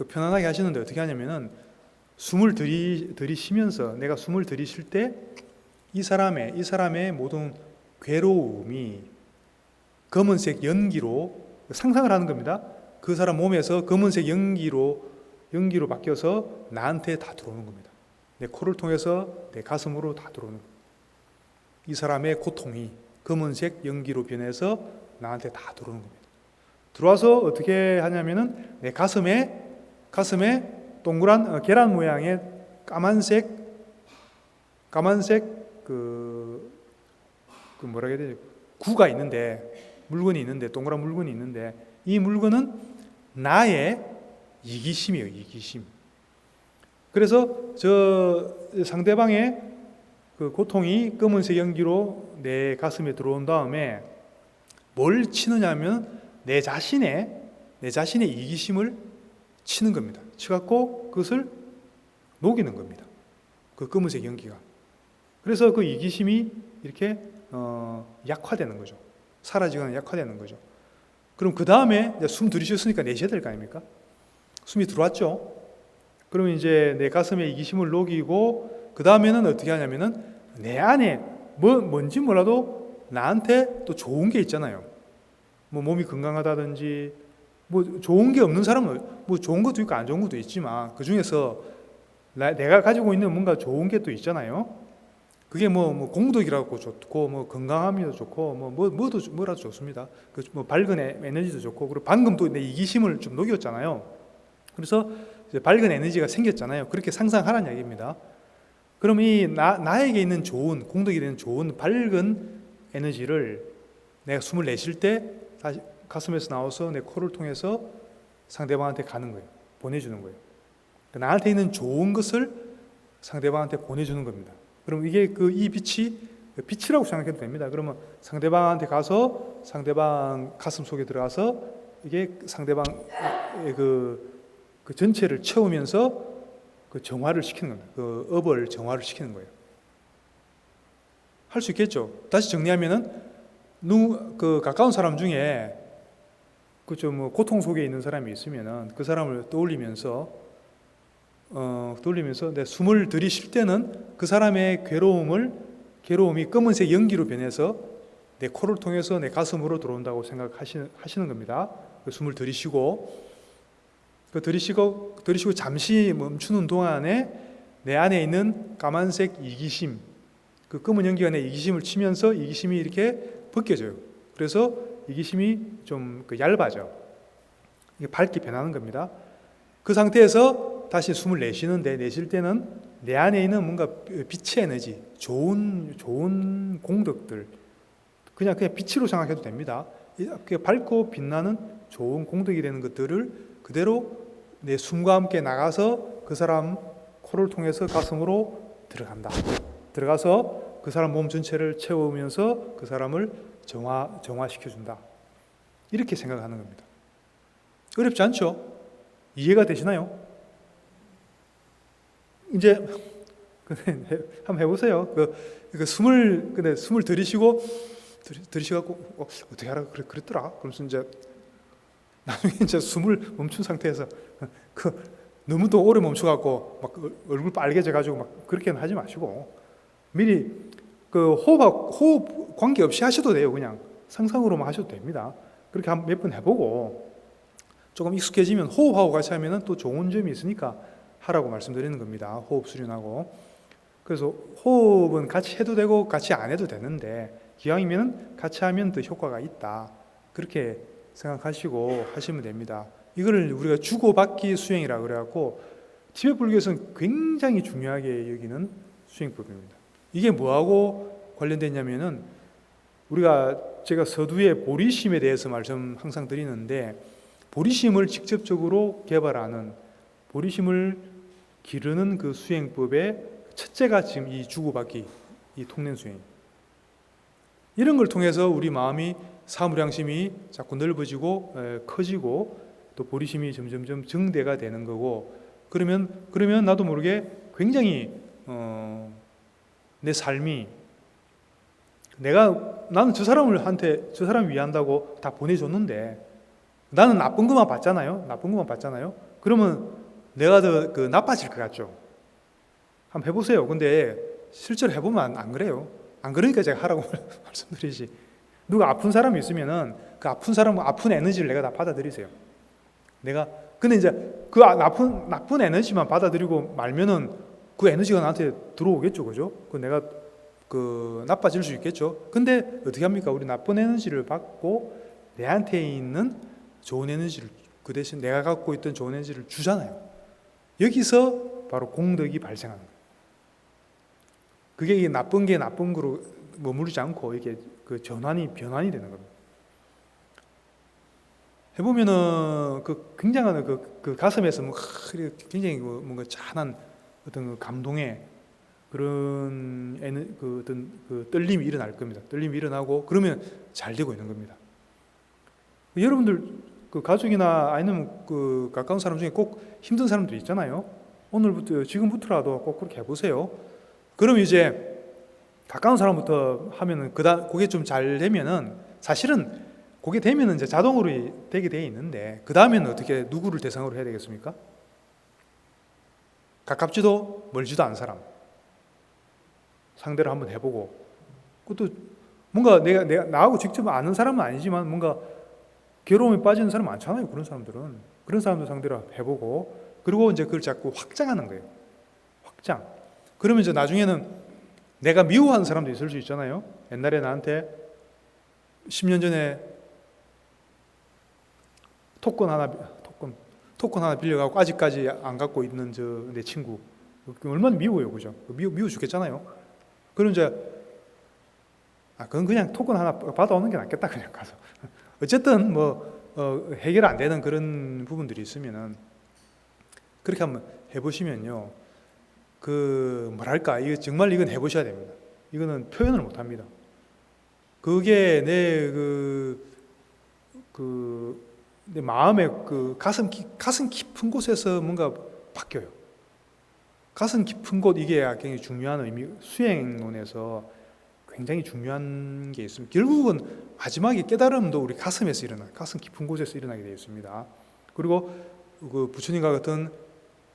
편안하게 하시는데 어떻게 하냐면은 숨을 들이쉬면서 내가 숨을 들이쉴 때 이 사람의 모든 괴로움이 검은색 연기로 상상을 하는 겁니다. 그 사람 몸에서 검은색 연기로 바뀌어서 나한테 다 들어오는 겁니다. 내 코를 통해서 내 가슴으로 다 들어오는 겁니다. 이 사람의 고통이 검은색 연기로 변해서 나한테 다 들어오는 겁니다. 들어와서 어떻게 하냐면은 내 가슴에 동그란 계란 모양의 까만색 뭐라 해야 되지? 구가 있는데 물건이 있는데 동그란 물건이 있는데 이 물건은 나의 이기심이에요. 이기심. 그래서 저 상대방의 그 고통이 검은색 연기로 내 가슴에 들어온 다음에 뭘 치느냐면 내 자신의 이기심을 치는 겁니다. 치갖고 그것을 녹이는 겁니다. 그 검은색 연기가. 그래서 그 이기심이 이렇게 약화되는 거죠. 사라지거나 약화되는 거죠. 그럼 그 다음에 숨 들이쉬었으니까 내쉬어야 될 거 아닙니까? 숨이 들어왔죠. 그러면 이제 내 가슴에 이기심을 녹이고 그 다음에는 어떻게 하냐면은 내 안에 뭔지 몰라도 나한테 또 좋은 게 있잖아요. 몸이 건강하다든지 좋은 게 없는 사람은 좋은 것도 있고 안 좋은 것도 있지만 그 중에서 내가 가지고 있는 뭔가 좋은 게 또 있잖아요. 그게 공덕이라고 좋고 건강함이도 좋고 뭐라도 좋습니다. 밝은 에너지도 좋고 그리고 방금 또 내 이기심을 좀 녹였잖아요. 그래서 이제 밝은 에너지가 생겼잖아요. 그렇게 상상하라는 이야기입니다. 그럼 이 나에게 있는 좋은 공덕이 되는 좋은 밝은 에너지를 내가 숨을 내쉴 때 다시 가슴에서 나와서 내 코를 통해서 상대방한테 가는 거예요. 보내주는 거예요. 나한테 있는 좋은 것을 상대방한테 보내주는 겁니다. 그럼 이게 이 빛이라고 생각해도 됩니다. 그러면 상대방한테 가서 상대방 가슴 속에 들어가서 이게 상대방의 그 전체를 채우면서 그 정화를 시키는 겁니다. 그 업을 정화를 시키는 거예요. 할 수 있겠죠. 다시 정리하면은 가까운 사람 중에 고통 속에 있는 사람이 있으면은 그 사람을 떠올리면서 내 숨을 들이쉴 때는 그 사람의 괴로움이 검은색 연기로 변해서 내 코를 통해서 내 가슴으로 들어온다고 생각하시는 겁니다. 숨을 들이쉬고 잠시 멈추는 동안에 내 안에 있는 까만색 이기심, 그 검은 연기가 내 이기심을 치면서 이기심이 이렇게 벗겨져요. 그래서 이기심이 좀 얇아져. 이게 밝게 변하는 겁니다. 그 상태에서 다시 숨을 내쉬는데, 내쉴 때는 내 안에 있는 뭔가 빛의 에너지, 좋은 공덕들, 그냥 빛으로 생각해도 됩니다. 밝고 빛나는 좋은 공덕이 되는 것들을 그대로 내 숨과 함께 나가서 그 사람 코를 통해서 가슴으로 들어간다. 들어가서 그 사람 몸 전체를 채우면서 그 사람을 정화시켜준다. 이렇게 생각하는 겁니다. 어렵지 않죠? 이해가 되시나요? 이제 한번 해보세요. 숨을 들이쉬고 어떻게 하라 그랬더라. 그러면서 이제 나중에 이제 숨을 멈춘 상태에서 너무 또 오래 멈춰갖고 막 얼굴 빨개져가지고 막 그렇게는 하지 마시고 미리 호흡 관계 없이 하셔도 돼요. 그냥 상상으로만 하셔도 됩니다. 그렇게 한 몇 번 해보고 조금 익숙해지면 호흡하고 같이 하면은 또 좋은 점이 있으니까 하라고 말씀드리는 겁니다. 호흡 수련하고. 그래서 호흡은 같이 해도 되고 같이 안 해도 되는데 기왕이면 같이 하면 더 효과가 있다. 그렇게 생각하시고 하시면 됩니다. 이거를 우리가 주고받기 수행이라고 그래갖고 티베트 불교에서는 굉장히 중요하게 여기는 수행법입니다. 이게 뭐하고 관련됐냐면은 제가 서두에 보리심에 대해서 말씀 항상 드리는데 보리심을 직접적으로 개발하는 보리심을 기르는 그 수행법의 첫째가 지금 이 주고받기, 이 통된 수행. 이런 걸 통해서 우리 마음이 사무량심이 자꾸 넓어지고 커지고 또 보리심이 점점점 정대가 되는 거고 그러면 나도 모르게 굉장히 내 삶이 나는 저 사람 위한다고 다 보내줬는데 나는 나쁜 것만 봤잖아요. 그러면 내가 더 나빠질 것 같죠. 한번 해보세요. 근데 실제로 해보면 안 그래요. 안 그러니까 제가 하라고 말씀드리지. 누가 아픈 사람이 있으면은 그 아픈 사람 아픈 에너지를 내가 다 받아들이세요. 근데 이제 그 나쁜 에너지만 받아들이고 말면은 그 에너지가 나한테 들어오겠죠, 그죠? 내가 나빠질 수 있겠죠. 근데 어떻게 합니까? 우리 나쁜 에너지를 받고 내한테 있는 좋은 에너지를 그 대신 내가 갖고 있던 좋은 에너지를 주잖아요. 여기서 바로 공덕이 발생하는 거예요. 그게 나쁜 게 나쁜 거로 머무르지 않고 이게 변환이 되는 겁니다. 해보면은 굉장한 가슴에서 굉장히 뭔가 찬한 어떤 감동의 그런 어떤 떨림이 일어날 겁니다. 떨림이 일어나고 그러면 잘 되고 있는 겁니다. 여러분들 가족이나 아니면 가까운 사람 중에 꼭 힘든 사람들 있잖아요. 지금부터라도 꼭 그렇게 해보세요. 그럼 이제 가까운 사람부터 하면은 그게 좀 잘 되면은 사실은 그게 되면은 이제 자동으로 되게 돼 있는데 그 다음에는 어떻게 누구를 대상으로 해야 되겠습니까? 가깝지도 멀지도 않은 사람 상대를 한번 해보고 그것도 뭔가 내가 나하고 직접 아는 사람은 아니지만 뭔가 괴로움에 빠지는 사람 많잖아요. 그런 사람들 상대로 해보고 그리고 이제 그걸 자꾸 확장하는 거예요. 확장. 그러면 이제 나중에는 내가 미워하는 사람도 있을 수 있잖아요. 옛날에 나한테 10년 전에 토큰 하나 빌려가고 아직까지 안 갖고 있는 내 친구 얼마나 미워요, 그죠? 미워 죽겠잖아요. 그럼 이제 그건 그냥 토큰 하나 받아오는 게 낫겠다, 그냥 가서. 어쨌든 해결 안 되는 그런 부분들이 있으면은 그렇게 한번 해보시면요. 뭐랄까, 이건 해보셔야 됩니다. 이거는 표현을 못 합니다. 그게 내 마음의 가슴 깊은 곳에서 뭔가 바뀌어요. 가슴 깊은 곳, 이게 굉장히 중요한 의미, 수행론에서 굉장히 중요한 게 있습니다. 결국은 마지막에 깨달음도 우리 가슴에서 가슴 깊은 곳에서 일어나게 되어 있습니다. 그리고 부처님과 같은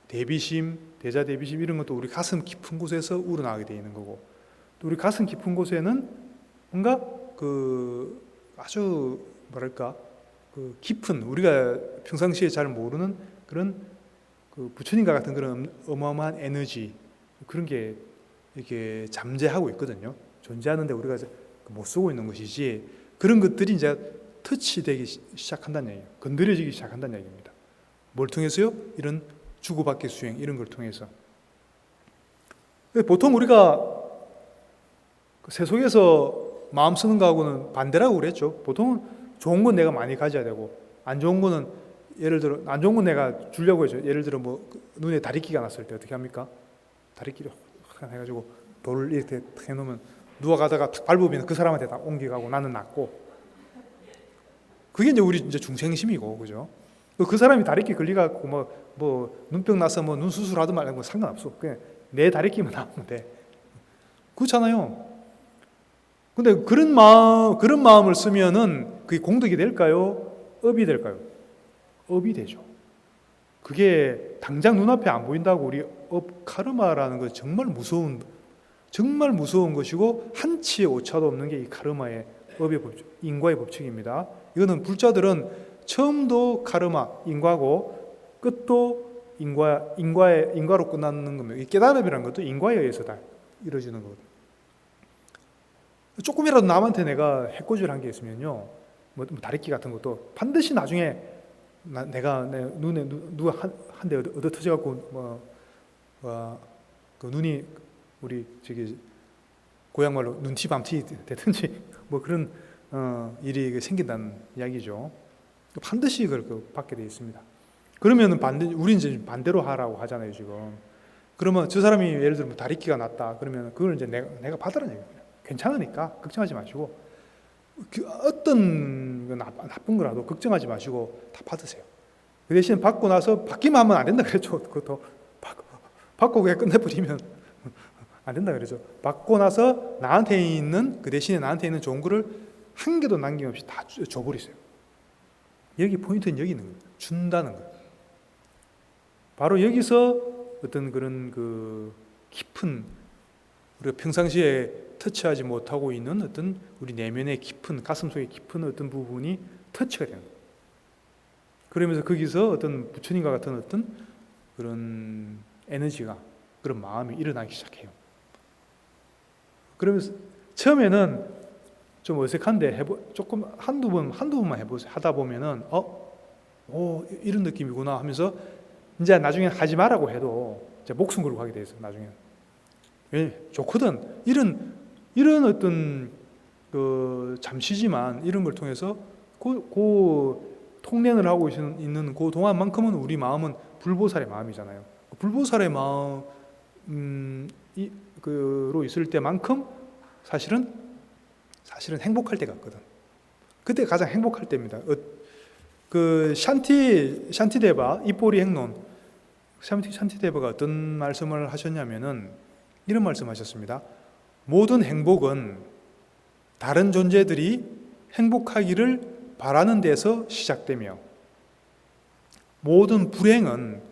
대비심, 대자 대비심 이런 것도 우리 가슴 깊은 곳에서 우러나게 되어 있는 거고 또 우리 가슴 깊은 곳에는 뭔가 아주 뭐랄까 깊은 우리가 평상시에 잘 모르는 그런 부처님과 같은 그런 어마어마한 에너지 그런 게 이렇게 잠재하고 있거든요. 존재하는데 우리가 못 쓰고 있는 것이지 그런 것들이 이제 터치되기 시작한다는 얘기예요. 건드려지기 시작한다는 얘기입니다. 뭘 통해서요? 이런 주고받기 수행 이런 걸 통해서. 보통 우리가 세속에서 마음 쓰는 거하고는 반대라고 그랬죠. 보통은 좋은 건 내가 많이 가져야 되고 안 좋은 거는 예를 들어 안 좋은 건 내가 주려고 해죠. 예를 들어 뭐 눈에 다리끼가 났을 때 어떻게 합니까? 다리끼를 확 해가지고 돌을 이렇게 해놓으면 누가 가다가 탁 밟으면 그 사람한테 다 옮겨가고 나는 낫고. 그게 이제 우리 이제 중생심이고, 그죠? 그 사람이 다리끼 걸려갖고 뭐 눈병 나서 뭐 눈 수술하든 말든 뭐 상관없어. 그냥 내 다리끼만 나오면 돼. 그렇잖아요. 근데 그런 마음을 쓰면은 그게 공덕이 될까요? 업이 될까요? 업이 되죠. 그게 당장 눈앞에 안 보인다고 우리 카르마라는 건 정말 무서운 것이고 한치의 오차도 없는 게 이 카르마의 업의 법칙, 인과의 법칙입니다. 이거는 불자들은 처음도 카르마, 인과고 끝도 인과로 끝나는 겁니다. 이 깨달음이라는 것도 인과에 의해서 다 이루어지는 거거든요. 조금이라도 남한테 내가 해코지를 한 게 있으면요, 뭐 다리끼 같은 것도 반드시 나중에 내가 내 눈에 누가 한 대 얻어 터져갖고 그 눈이 우리 저기 고향 말로 눈티 밤티 되든지 뭐 그런 일이 생긴다는 이야기죠. 반드시 그걸 받게 되어 있습니다. 그러면은 우리 이제 반대로 하라고 하잖아요 지금. 그러면 저 사람이 예를 들면 다리끼가 났다. 그러면 그걸 이제 내가 받으라는 얘기예요. 괜찮으니까 걱정하지 마시고 어떤 나쁜 거라도 걱정하지 마시고 다 받으세요. 그 대신 받고 나서 받기만 하면 안 된다 그랬죠. 그것도 받고 그냥 끝내버리면 안 된다 그러죠. 받고 나서 나한테 있는 그 대신에 나한테 있는 좋은 거를 한 개도 남김없이 다 줘버리세요. 여기 포인트는 여기 있는 겁니다. 준다는 거예요. 바로 여기서 어떤 그런 그 깊은 우리가 평상시에 터치하지 못하고 있는 어떤 우리 내면의 깊은 가슴 속에 깊은 어떤 부분이 터치가 되는 거예요. 그러면서 거기서 어떤 부처님과 같은 어떤 그런 에너지가 그런 마음이 일어나기 시작해요. 그러면서 처음에는 좀 어색한데 조금 한두 번만 해보세요. 하다 보면은 이런 느낌이구나 하면서 이제 나중에 하지 말라고 해도 이제 목숨 걸고 하게 돼 있어요. 나중에 좋거든. 이런 어떤 그 잠시지만 이런 걸 통해서 그 통련을 하고 있는 그 동안만큼은 우리 마음은 불보살의 마음이잖아요. 불보살의 마음으로 있을 때만큼 사실은 행복할 때 같거든. 그때 가장 행복할 때입니다. 그 샨티데바 입보리 행론 샨티데바가 어떤 말씀을 하셨냐면은 이런 말씀하셨습니다. 모든 행복은 다른 존재들이 행복하기를 바라는 데서 시작되며 모든 불행은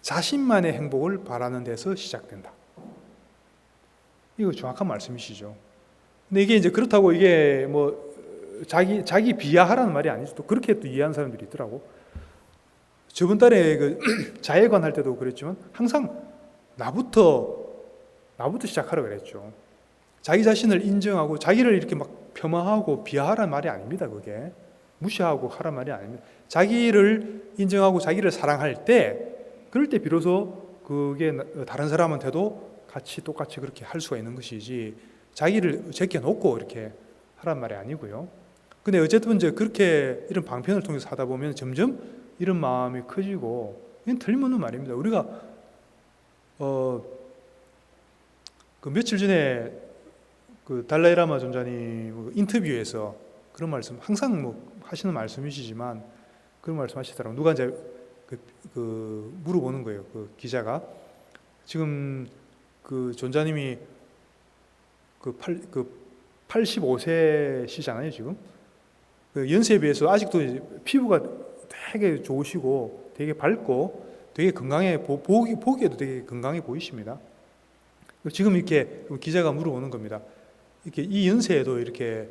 자신만의 행복을 바라는 데서 시작된다. 이거 정확한 말씀이시죠. 근데 이게 이제 그렇다고 이게 뭐 자기 비하하라는 말이 아니죠. 또 그렇게 또 이해하는 사람들이 있더라고. 저번 달에 그 자해관 할 때도 그랬지만 항상 나부터 시작하라 그랬죠. 자기 자신을 인정하고 자기를 이렇게 막 폄하하고 비하하라는 말이 아닙니다. 그게 무시하고 하라는 말이 아닙니다. 자기를 인정하고 자기를 사랑할 때 그럴 때 비로소 그게 다른 사람한테도 똑같이 그렇게 할 수가 있는 것이지 자기를 제껴놓고 이렇게 하란 말이 아니고요. 근데 어쨌든 이제 그렇게 이런 방편을 통해서 하다 보면 점점 이런 마음이 커지고 이건 틀림없는 말입니다. 우리가 그 며칠 전에 그 달라이라마 존자님 인터뷰에서 그런 말씀 항상 뭐 하시는 말씀이시지만 그런 말씀 하시더라고요. 누가 이제 그 물어보는 거예요. 그 기자가 지금 그 존자님이 그 85세시잖아요 지금. 그 연세에 비해서 아직도 피부가 되게 좋으시고 되게 밝고 되게 건강해 보기에도 되게 건강해 보이십니다. 지금 이렇게 기자가 물어보는 겁니다. 이렇게 이 연세에도 이렇게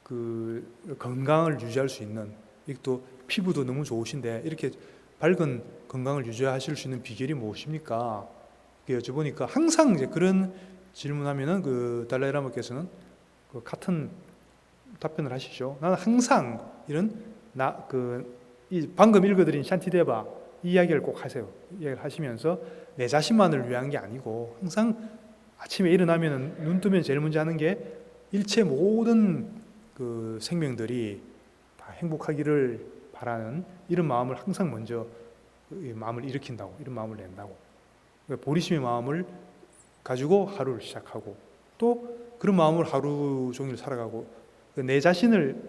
그 건강을 유지할 수 있는, 또 피부도 너무 좋으신데 이렇게 밝은 건강을 유지하실 수 있는 비결이 무엇입니까? 여쭤보니까 항상 이제 그런 질문하면은 그 달라이라마께서는 그 같은 답변을 하시죠. 나는 항상 이런 이 방금 읽어드린 샨티데바 이 이야기를 꼭 하세요. 이야기를 하시면서 내 자신만을 위한 게 아니고 항상 아침에 일어나면 눈 뜨면 제일 먼저 하는 게 일체 모든 그 생명들이 다 행복하기를 바라는 이런 마음을 항상 먼저 마음을 일으킨다고, 이런 마음을 낸다고. 보리심의 마음을 가지고 하루를 시작하고 또 그런 마음을 하루 종일 살아가고 내 자신을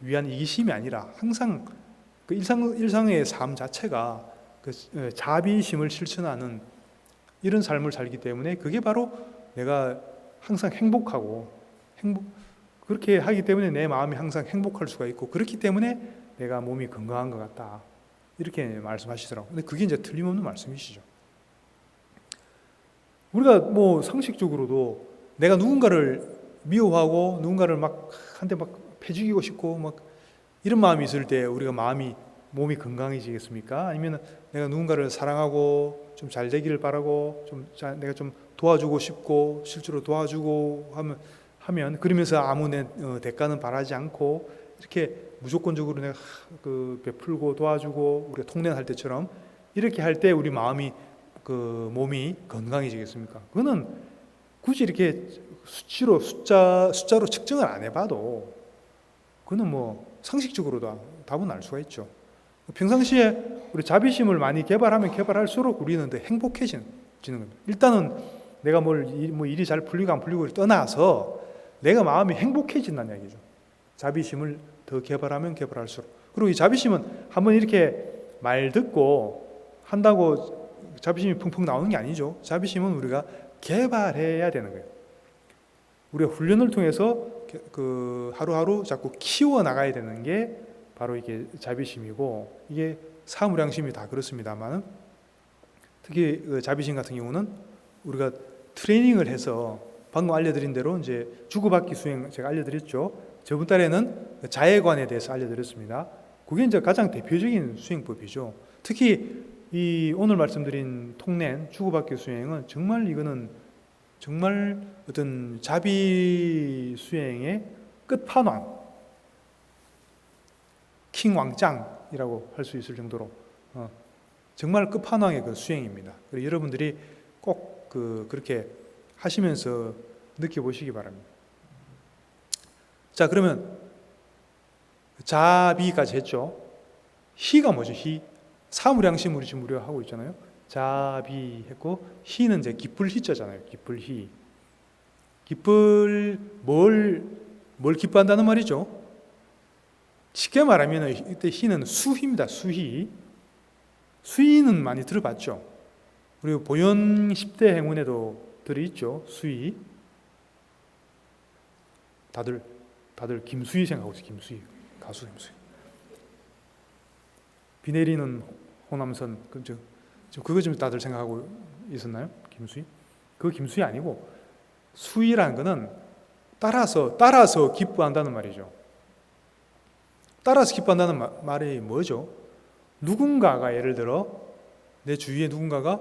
위한 이기심이 아니라 항상 그 일상의 삶 자체가 그 자비심을 실천하는 이런 삶을 살기 때문에 그게 바로 내가 항상 그렇게 하기 때문에 내 마음이 항상 행복할 수가 있고 그렇기 때문에 내가 몸이 건강한 것 같다. 이렇게 말씀하시더라고요. 근데 그게 이제 틀림없는 말씀이시죠. 우리가 뭐 상식적으로도 내가 누군가를 미워하고 누군가를 막 한 대 막 패죽이고 싶고 막 이런 마음이 있을 때 우리가 몸이 건강해지겠습니까? 아니면 내가 누군가를 사랑하고 좀 잘 되기를 바라고 내가 좀 도와주고 싶고 실제로 도와주고 하면 그러면서 아무 대가는 바라지 않고 이렇게 무조건적으로 내가 베풀고 도와주고 우리가 통련할 때처럼 이렇게 할 때 우리 몸이 건강해지겠습니까? 그거는 굳이 이렇게 숫자로 측정을 안 해봐도 그거는 뭐 상식적으로도 답은 알 수가 있죠. 평상시에 우리 자비심을 많이 개발하면 개발할수록 우리는 더 행복해지는 겁니다. 일단은 내가 일이 잘 풀리고 안 풀리고를 떠나서 내가 마음이 행복해진다는 얘기죠. 자비심을 더 개발하면 개발할수록. 그리고 이 자비심은 한번 이렇게 말 듣고 한다고 자비심이 펑펑 나오는 게 아니죠. 자비심은 우리가 개발해야 되는 거예요. 우리가 훈련을 통해서 하루하루 자꾸 키워 나가야 되는 게 바로 이게 자비심이고, 이게 사무량심이 다 그렇습니다만 특히 자비심 같은 경우는 우리가 트레이닝을 해서 방금 알려드린 대로 이제 주고받기 수행 제가 알려드렸죠. 저번 달에는 자애관에 대해서 알려드렸습니다. 그게 이제 가장 대표적인 수행법이죠. 특히 이 오늘 말씀드린 통낸 주고받기 수행은 이거는 정말 어떤 자비 수행의 끝판왕, 킹 왕짱이라고 할 수 있을 정도로 정말 끝판왕의 그 수행입니다. 그래서 여러분들이 꼭 그렇게 하시면서 느껴보시기 바랍니다. 자, 그러면 자비까지 했죠. 희가 뭐죠? 희. 사무량심 우리 지금 우리가 하고 있잖아요. 자비 했고, 희는 이제 기쁠 희자잖아요. 기쁠 희. 뭘 기뻐한다는 말이죠. 쉽게 말하면 이때 희는 수희입니다. 수희. 수희는 많이 들어봤죠. 그리고 보현 10대 행운에도 들어있죠. 수희. 다들 김수희 생각하고 있어요. 김수희. 가수 김수희. 비 내리는 호남선, 그거 좀 다들 생각하고 있었나요? 김수희? 그거 김수희 아니고, 수희라는 거는 따라서 기뻐한다는 말이죠. 따라서 기뻐한다는 말이 뭐죠? 누군가가 예를 들어 내 주위에 누군가가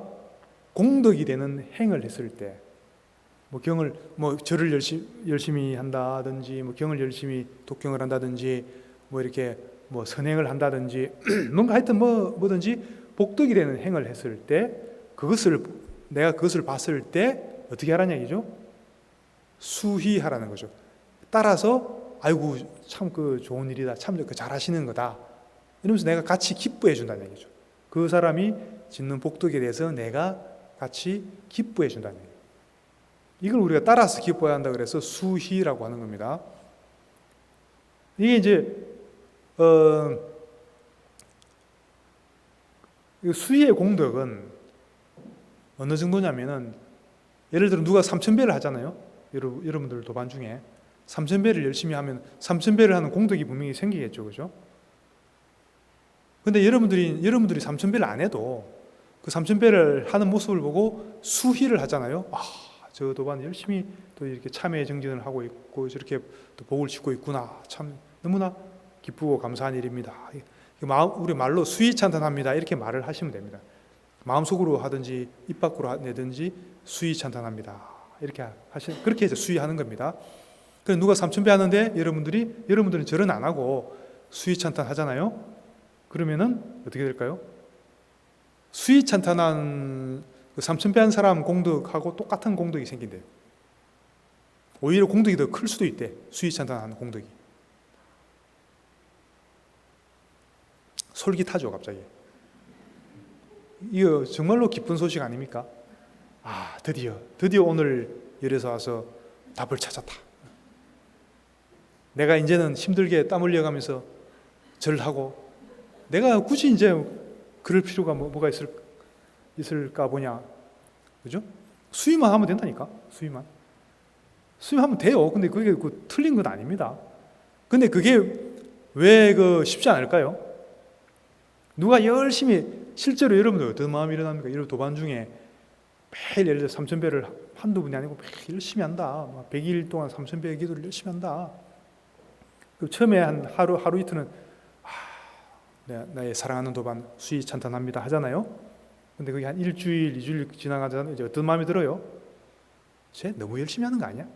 공덕이 되는 행을 했을 때, 절을 열심히 한다든지, 경을 열심히 독경을 한다든지, 이렇게 선행을 한다든지, 뭔가 하여튼 뭐든지 복덕이 되는 행을 했을 때, 내가 그것을 봤을 때 어떻게 하라는 얘기죠? 수희하라는 거죠. 따라서 아이고 참 좋은 일이다, 참 잘하시는 거다 이러면서 내가 같이 기뻐해 준다는 얘기죠. 그 사람이 짓는 복덕에 대해서 내가 같이 기뻐해 준다는 얘기죠. 이걸 우리가 따라서 기뻐해야 한다 그래서 수희라고 하는 겁니다. 이게 이제 수희의 공덕은 어느 정도냐면은, 예를 들어 누가 3,000배를 하잖아요. 여러분들 도반 중에 3,000배를 열심히 하면 3,000배를 하는 공덕이 분명히 생기겠죠, 그죠? 근데 여러분들이 3,000배를 안 해도 그 3,000배를 하는 모습을 보고 수희를 하잖아요. 저 도반 열심히 또 이렇게 참회 정진을 하고 있고 저렇게 또 복을 짓고 있구나. 참 너무나 기쁘고 감사한 일입니다. 우리 말로 수희 찬탄합니다. 이렇게 말을 하시면 됩니다. 마음속으로 하든지 입 밖으로 내든지 수희 찬탄합니다. 그렇게 해서 수희하는 겁니다. 그래서 누가 3,000배 하는데 여러분들은 절은 안 하고 수위찬탄 하잖아요. 그러면은 어떻게 될까요? 수위찬탄한 3,000배 한 사람 공덕하고 똑같은 공덕이 생긴대요. 오히려 공덕이 더 클 수도 있대. 수위찬탄한 공덕이. 솔깃하죠, 갑자기. 이거 정말로 기쁜 소식 아닙니까? 드디어 오늘 열에서 와서 답을 찾았다. 내가 이제는 힘들게 땀 흘려가면서 절하고, 내가 굳이 이제 그럴 필요가 뭐가 있을까 보냐. 그죠? 수위만 하면 된다니까. 수위만 하면 돼요. 근데 그게 틀린 건 아닙니다. 근데 그게 왜 쉽지 않을까요? 누가 열심히, 실제로 여러분들 어떤 마음이 일어납니까? 이런 도반 중에 매일 예를 들어 3,000배를 한두 분이 아니고 매일 열심히 한다. 100일 동안 3,000배 기도를 열심히 한다. 처음에 한 하루 이틀은 나의 사랑하는 도반 수위 찬탄합니다 하잖아요. 근데 그게 한 일주일, 2주일 지나가잖아요. 이제 어떤 마음이 들어요? 쟤 너무 열심히 하는 거 아니야?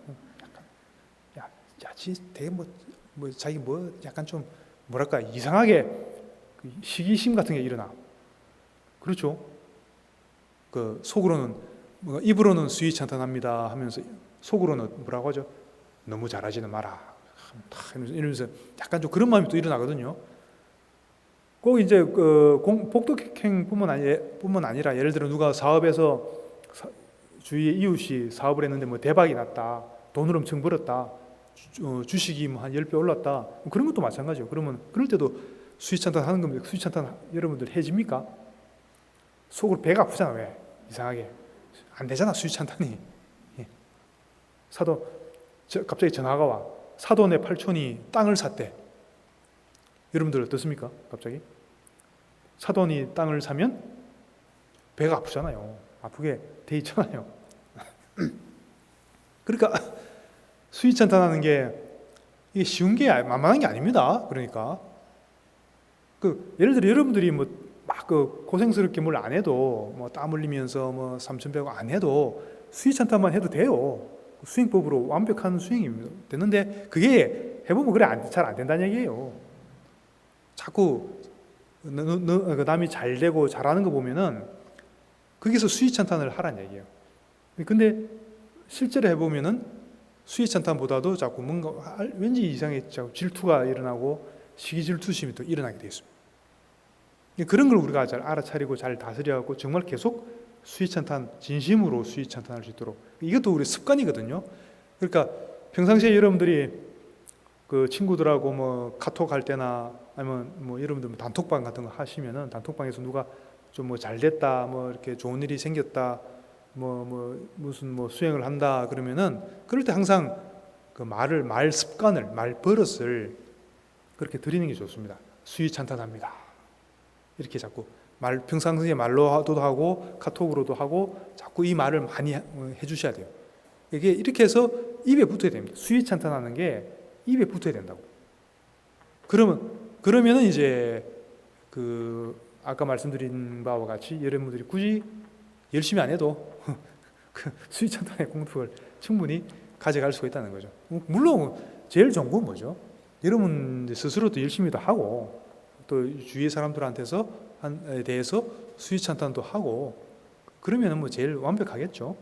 약간 지 되게 자기 약간 좀 뭐랄까 이상하게 시기심 같은 게 일어나. 그렇죠? 속으로는 입으로는 수위 찬탄합니다 하면서 속으로는 뭐라고 하죠? 너무 잘하지는 마라. 이러면서 약간 좀 그런 마음이 또 일어나거든요. 꼭 이제 복덕행뿐만 아니라 예를 들어 누가 사업에서 주위에 이웃이 사업을 했는데 대박이 났다, 돈을 엄청 벌었다, 주식이 한 10배 올랐다, 그런 것도 마찬가지예요. 그러면 그럴 때도 수위찬탄 하는 겁니다. 수위찬탄 여러분들 해집니까? 속으로 배가 아프잖아. 왜? 이상하게 안 되잖아, 수위찬탄이. 갑자기 전화가 와. 사돈의 팔촌이 땅을 샀대. 여러분들 어떻습니까? 갑자기 사돈이 땅을 사면 배가 아프잖아요. 아프게 돼 있잖아요. 그러니까 수위찬탄하는 게 이게 쉬운 게 만만한 게 아닙니다. 그러니까 예를 들어 여러분들이 막 고생스럽게 뭘 안 해도 땀 흘리면서 3,000배 안 해도 수위찬탄만 해도 돼요. 수행법으로 완벽한 수행이 되는데 그게 해보면 그래 잘 안 된다는 얘기예요. 자꾸 남이 잘 되고 잘하는 거 보면은 거기서 수위찬탄을 하란 얘기예요. 근데 실제로 해보면은 수위찬탄보다도 자꾸 뭔가 왠지 이상하게 자꾸 질투가 일어나고 시기질투심이 또 일어나게 되어 있습니다. 그런 걸 우리가 잘 알아차리고 잘 다스려갖고 정말 계속 수위찬탄, 진심으로 수위찬탄할 수 있도록, 이것도 우리 습관이거든요. 그러니까 평상시에 여러분들이 친구들하고 카톡 할 때나 아니면 여러분들 단톡방 같은 거 하시면은 단톡방에서 누가 좀 잘 됐다, 이렇게 좋은 일이 생겼다, 무슨 수행을 한다 그러면은 그럴 때 항상 말 습관을, 말 버릇을 그렇게 드리는 게 좋습니다. 수위찬탄합니다. 이렇게 자꾸 평상시에 말로도 하고 카톡으로도 하고 자꾸 이 말을 많이 해주셔야 돼요. 이게 이렇게 해서 입에 붙어야 됩니다. 수위찬탄하는 게 입에 붙어야 된다고. 그러면은 이제 아까 말씀드린 바와 같이 여러분들이 굳이 열심히 안 해도 수위찬탄의 공덕을 충분히 가져갈 수가 있다는 거죠. 물론 제일 좋은 건 뭐죠? 여러분 스스로도 열심히도 하고 또 주위 사람들한테서 대해서 수위찬탄도 하고 그러면은 제일 완벽하겠죠.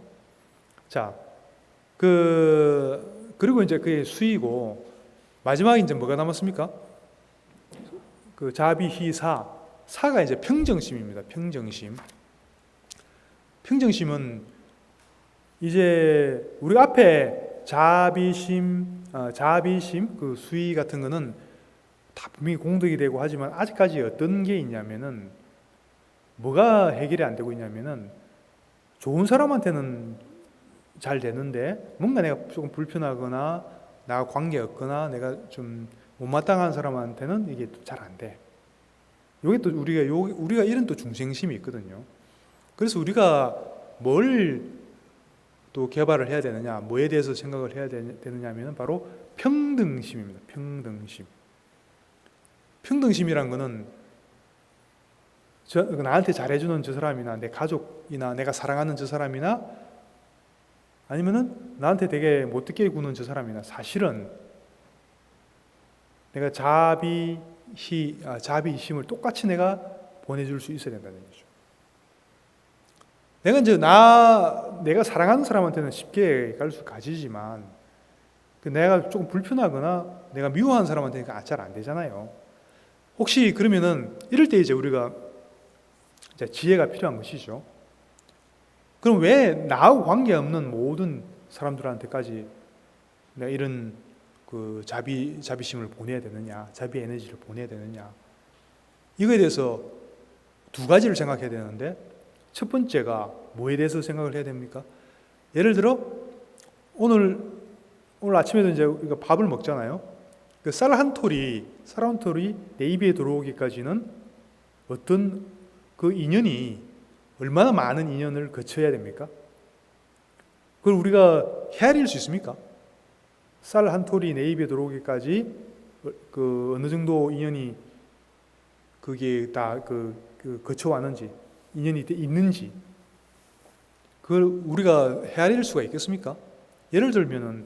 자, 그리고 이제 그게 수위고 마지막에 이제 뭐가 남았습니까? 자비희사, 사가 이제 평정심입니다. 평정심은 이제 우리 앞에 자비심, 수위 같은 거는 다 분명히 공덕이 되고 하지만 아직까지 어떤 게 있냐면은 뭐가 해결이 안 되고 있냐면은 좋은 사람한테는 잘 되는데 뭔가 내가 조금 불편하거나 나와 관계 없거나 내가 좀 못마땅한 사람한테는 이게 잘 안 돼. 요게 또 우리가 이런 또 중생심이 있거든요. 그래서 우리가 뭘 또 개발을 해야 되느냐, 뭐에 대해서 생각을 해야 되느냐면은 바로 평등심입니다. 평등심이란 거는 나한테 잘해주는 저 사람이나 내 가족이나 내가 사랑하는 저 사람이나 아니면은 나한테 되게 못되게 구는 저 사람이나 사실은 내가 자비심을 똑같이 내가 보내줄 수 있어야 된다는 거죠. 내가 이제 내가 사랑하는 사람한테는 쉽게 가지지만 내가 조금 불편하거나 내가 미워하는 사람한테는 잘 안 되잖아요. 혹시 그러면은 이럴 때 이제 우리가 이제 지혜가 필요한 것이죠. 그럼 왜 나하고 관계없는 모든 사람들한테까지 내가 이런 그 자비심을 보내야 되느냐, 자비 에너지를 보내야 되느냐? 이거에 대해서 두 가지를 생각해야 되는데, 첫 번째가 뭐에 대해서 생각을 해야 됩니까? 예를 들어 오늘 아침에도 이제 우리가 밥을 먹잖아요. 그 쌀 한 톨이 내 입에 들어오기까지는 어떤 그 인연이 얼마나 많은 인연을 거쳐야 됩니까? 그걸 우리가 헤아릴 수 있습니까? 쌀 한 톨이 내 입에 들어오기까지 그 어느 정도 인연이 그게 다 거쳐왔는지, 인연이 있는지, 그걸 우리가 헤아릴 수가 있겠습니까? 예를 들면은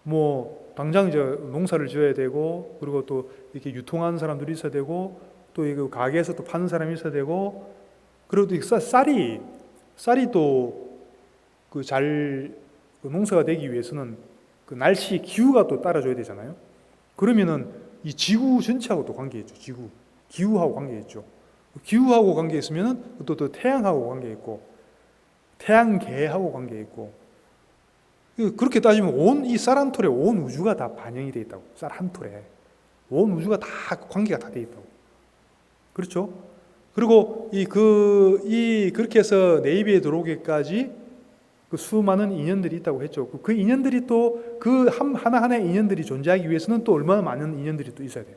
뭐 당장 이제 농사를 지어야 되고, 그리고 또 이렇게 유통하는 사람들이 있어야 되고, 또 이거 가게에서 또 파는 사람이 있어야 되고, 그리고 또 쌀이 또 농사가 되기 위해서는 그 날씨 기후가 또 따라줘야 되잖아요. 그러면은 이 지구 전체하고 또 관계있죠. 기후하고 관계있죠. 기후하고 관계있으면은 또 태양하고 관계있고, 태양계하고 관계있고, 그렇게 따지면 이 쌀 한 톨에 온 우주가 다 반영이 돼 있다고. 쌀 한 톨에 온 우주가 다 관계가 다 돼 있다고. 그렇죠? 그리고 그렇게 해서 내 입에 들어오기까지 그 수많은 인연들이 있다고 했죠. 그 인연들이 또 그 하나하나의 인연들이 존재하기 위해서는 또 얼마나 많은 인연들이 또 있어야 돼요.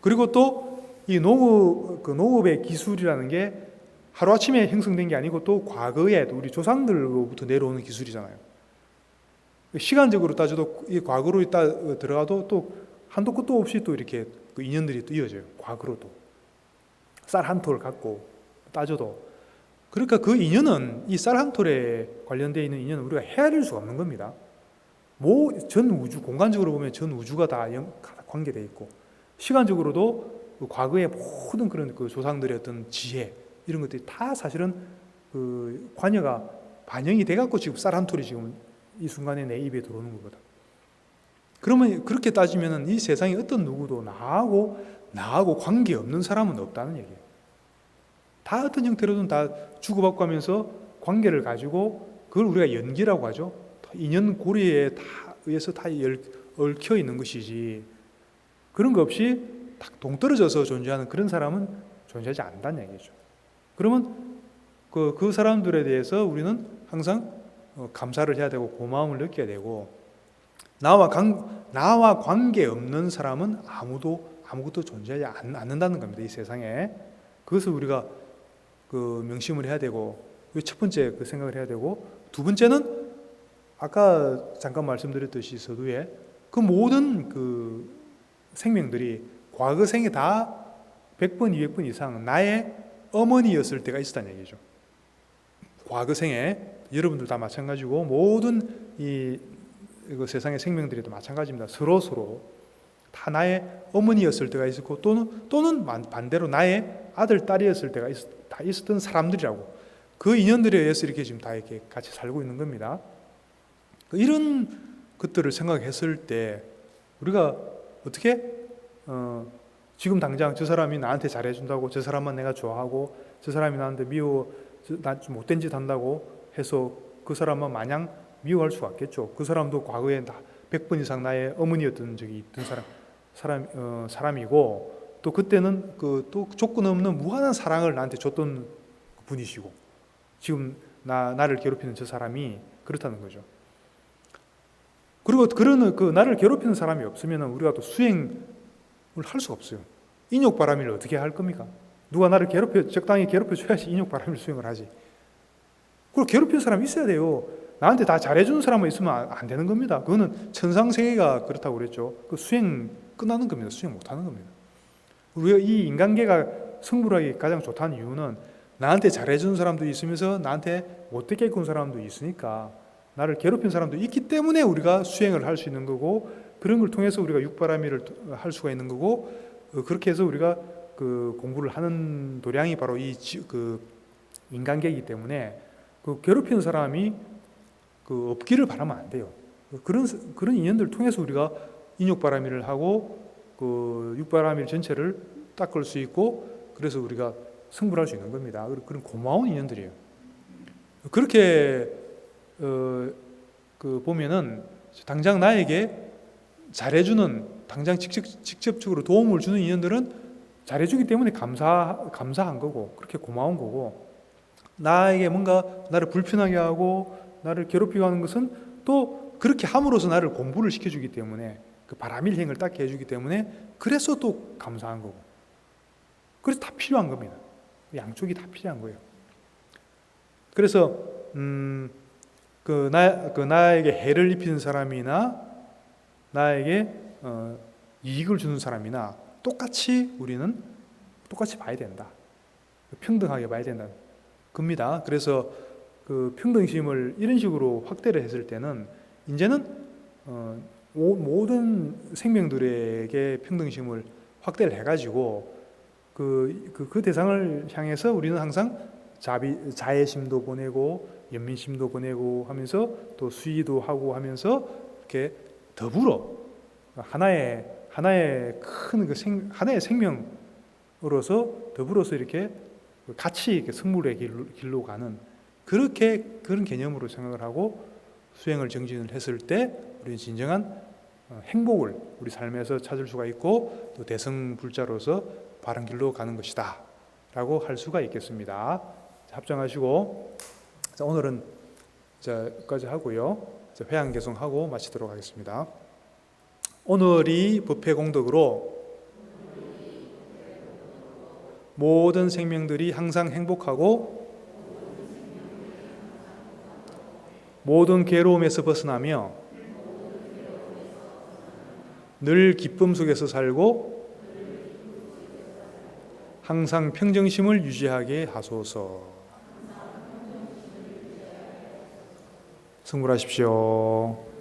그리고 또 이 농업의 기술이라는 게 하루아침에 형성된 게 아니고 또 과거에 우리 조상들로부터 내려오는 기술이잖아요. 시간적으로 따져도 이 과거로 들어가도 또 한도 끝도 없이 또 이렇게 그 인연들이 또 이어져요. 과거로도 쌀 한 톨 갖고 따져도. 그러니까 그 인연은, 이 쌀 한 톨에 관련되어 있는 인연은 우리가 헤아릴 수가 없는 겁니다. 전 우주, 공간적으로 보면 전 우주가 다 관계되어 있고, 시간적으로도 그 과거의 모든 그런 그 조상들의 어떤 지혜, 이런 것들이 다 사실은 그 관여가 반영이 돼갖고 지금 쌀 한 톨이 지금 이 순간에 내 입에 들어오는 거거든. 그러면 그렇게 따지면 이 세상에 어떤 누구도 나하고 관계없는 사람은 없다는 얘기예요. 다 어떤 형태로든 다 주고받고 하면서 관계를 가지고, 그걸 우리가 연기라고 하죠. 인연 고리에 의해서 다 얽혀 있는 것이지, 그런 거 없이 딱 동떨어져서 존재하는 그런 사람은 존재하지 않는다는 얘기죠. 그러면 그 사람들에 대해서 우리는 항상 감사를 해야 되고 고마움을 느껴야 되고, 나와 관계없는 사람은 아무것도 존재하지 않는다는 겁니다. 이 세상에. 그것을 우리가 명심을 해야 되고, 첫 번째 생각을 해야 되고, 두 번째는 아까 잠깐 말씀드렸듯이 서두에 그 모든 생명들이 과거 생에 다 100번, 200번 이상 나의 어머니였을 때가 있었다는 얘기죠. 과거 생에 여러분들 다 마찬가지고, 모든 이거 세상의 생명들이 다 마찬가지입니다. 서로 다 나의 어머니였을 때가 있었고, 또는 반대로 나의 아들, 딸이었을 때가 다 있었던 사람들이라고. 그 인연들에 의해서 이렇게 지금 다 이렇게 같이 살고 있는 겁니다. 이런 것들을 생각했을 때 우리가 어떻게 지금 당장 저 사람이 나한테 잘해준다고, 저 사람만 내가 좋아하고, 저 사람이 나한테 나 좀 못된 짓 한다고 해서 그 사람만 마냥 미워할 수가 없겠죠. 그 사람도 과거에 100번 이상 나의 어머니였던 적이 있던 사람이고, 또 그때는 또 조건 없는 무한한 사랑을 나한테 줬던 분이시고, 지금 나를 괴롭히는 저 사람이 그렇다는 거죠. 그리고 나를 괴롭히는 사람이 없으면 우리가 또 수행을 할 수가 없어요. 인욕바람일 어떻게 할 겁니까? 누가 나를 적당히 괴롭혀줘야지 인욕바람일 수행을 하지. 그리고 괴롭히는 사람이 있어야 돼요. 나한테 다 잘해주는 사람만 있으면 안 되는 겁니다. 그거는 천상세계가 그렇다고 그랬죠. 그 수행 끝나는 겁니다. 수행 못하는 겁니다. 우리가 이 인간계가 성불하기 가장 좋다는 이유는 나한테 잘해주는 사람도 있으면서 나한테 못되게 군 사람도 있으니까, 나를 괴롭힌 사람도 있기 때문에 우리가 수행을 할 수 있는 거고, 그런 걸 통해서 우리가 육바라밀을 할 수가 있는 거고, 그렇게 해서 우리가 그 공부를 하는 도량이 바로 그 인간계이기 때문에, 그 괴롭히는 사람이 그 없기를 바라면 안 돼요. 그런 인연들을 통해서 우리가 인욕바라밀을 하고 그 육바라밀 전체를 닦을 수 있고, 그래서 우리가 승부할 수 있는 겁니다. 그런 고마운 인연들이에요. 그렇게 그 보면은 당장 나에게 잘해주는, 당장 직접적으로 도움을 주는 인연들은 잘해주기 때문에 감사한 거고, 그렇게 고마운 거고, 나에게 뭔가 나를 불편하게 하고 나를 괴롭히고 하는 것은 또 그렇게 함으로써 나를 공부를 시켜주기 때문에, 그 바라밀행을 닦게 해주기 때문에, 그래서 또 감사한 거고, 그래서 다 필요한 겁니다. 양쪽이 다 필요한 거예요. 그래서 나에게 해를 입히는 사람이나 나에게 이익을 주는 사람이나 우리는 똑같이 봐야 된다. 평등하게 봐야 된다. 겁니다. 그래서 그 평등심을 이런 식으로 확대를 했을 때는, 이제는 모든 생명들에게 평등심을 확대를 해가지고 그 대상을 향해서 우리는 항상 자애심도 보내고 연민심도 보내고 하면서 또 수의도 하고 하면서 이렇게 더불어 하나의 하나의 생명으로서 더불어서 이렇게 같이 이렇게 승물의 길로 가는, 그런 개념으로 생각을 하고 수행을 정진을 했을 때 우리는 진정한 행복을 우리 삶에서 찾을 수가 있고, 또 대승불자로서 바른 길로 가는 것이다 라고 할 수가 있겠습니다. 합장하시고, 오늘은 여기까지 하고요. 회양 개송하고 마치도록 하겠습니다. 오늘이 법회공덕으로 모든 생명들이 항상 행복하고 모든 괴로움에서 벗어나며 늘 기쁨 속에서 살고 항상 평정심을 유지하게 하소서. 승불하십시오.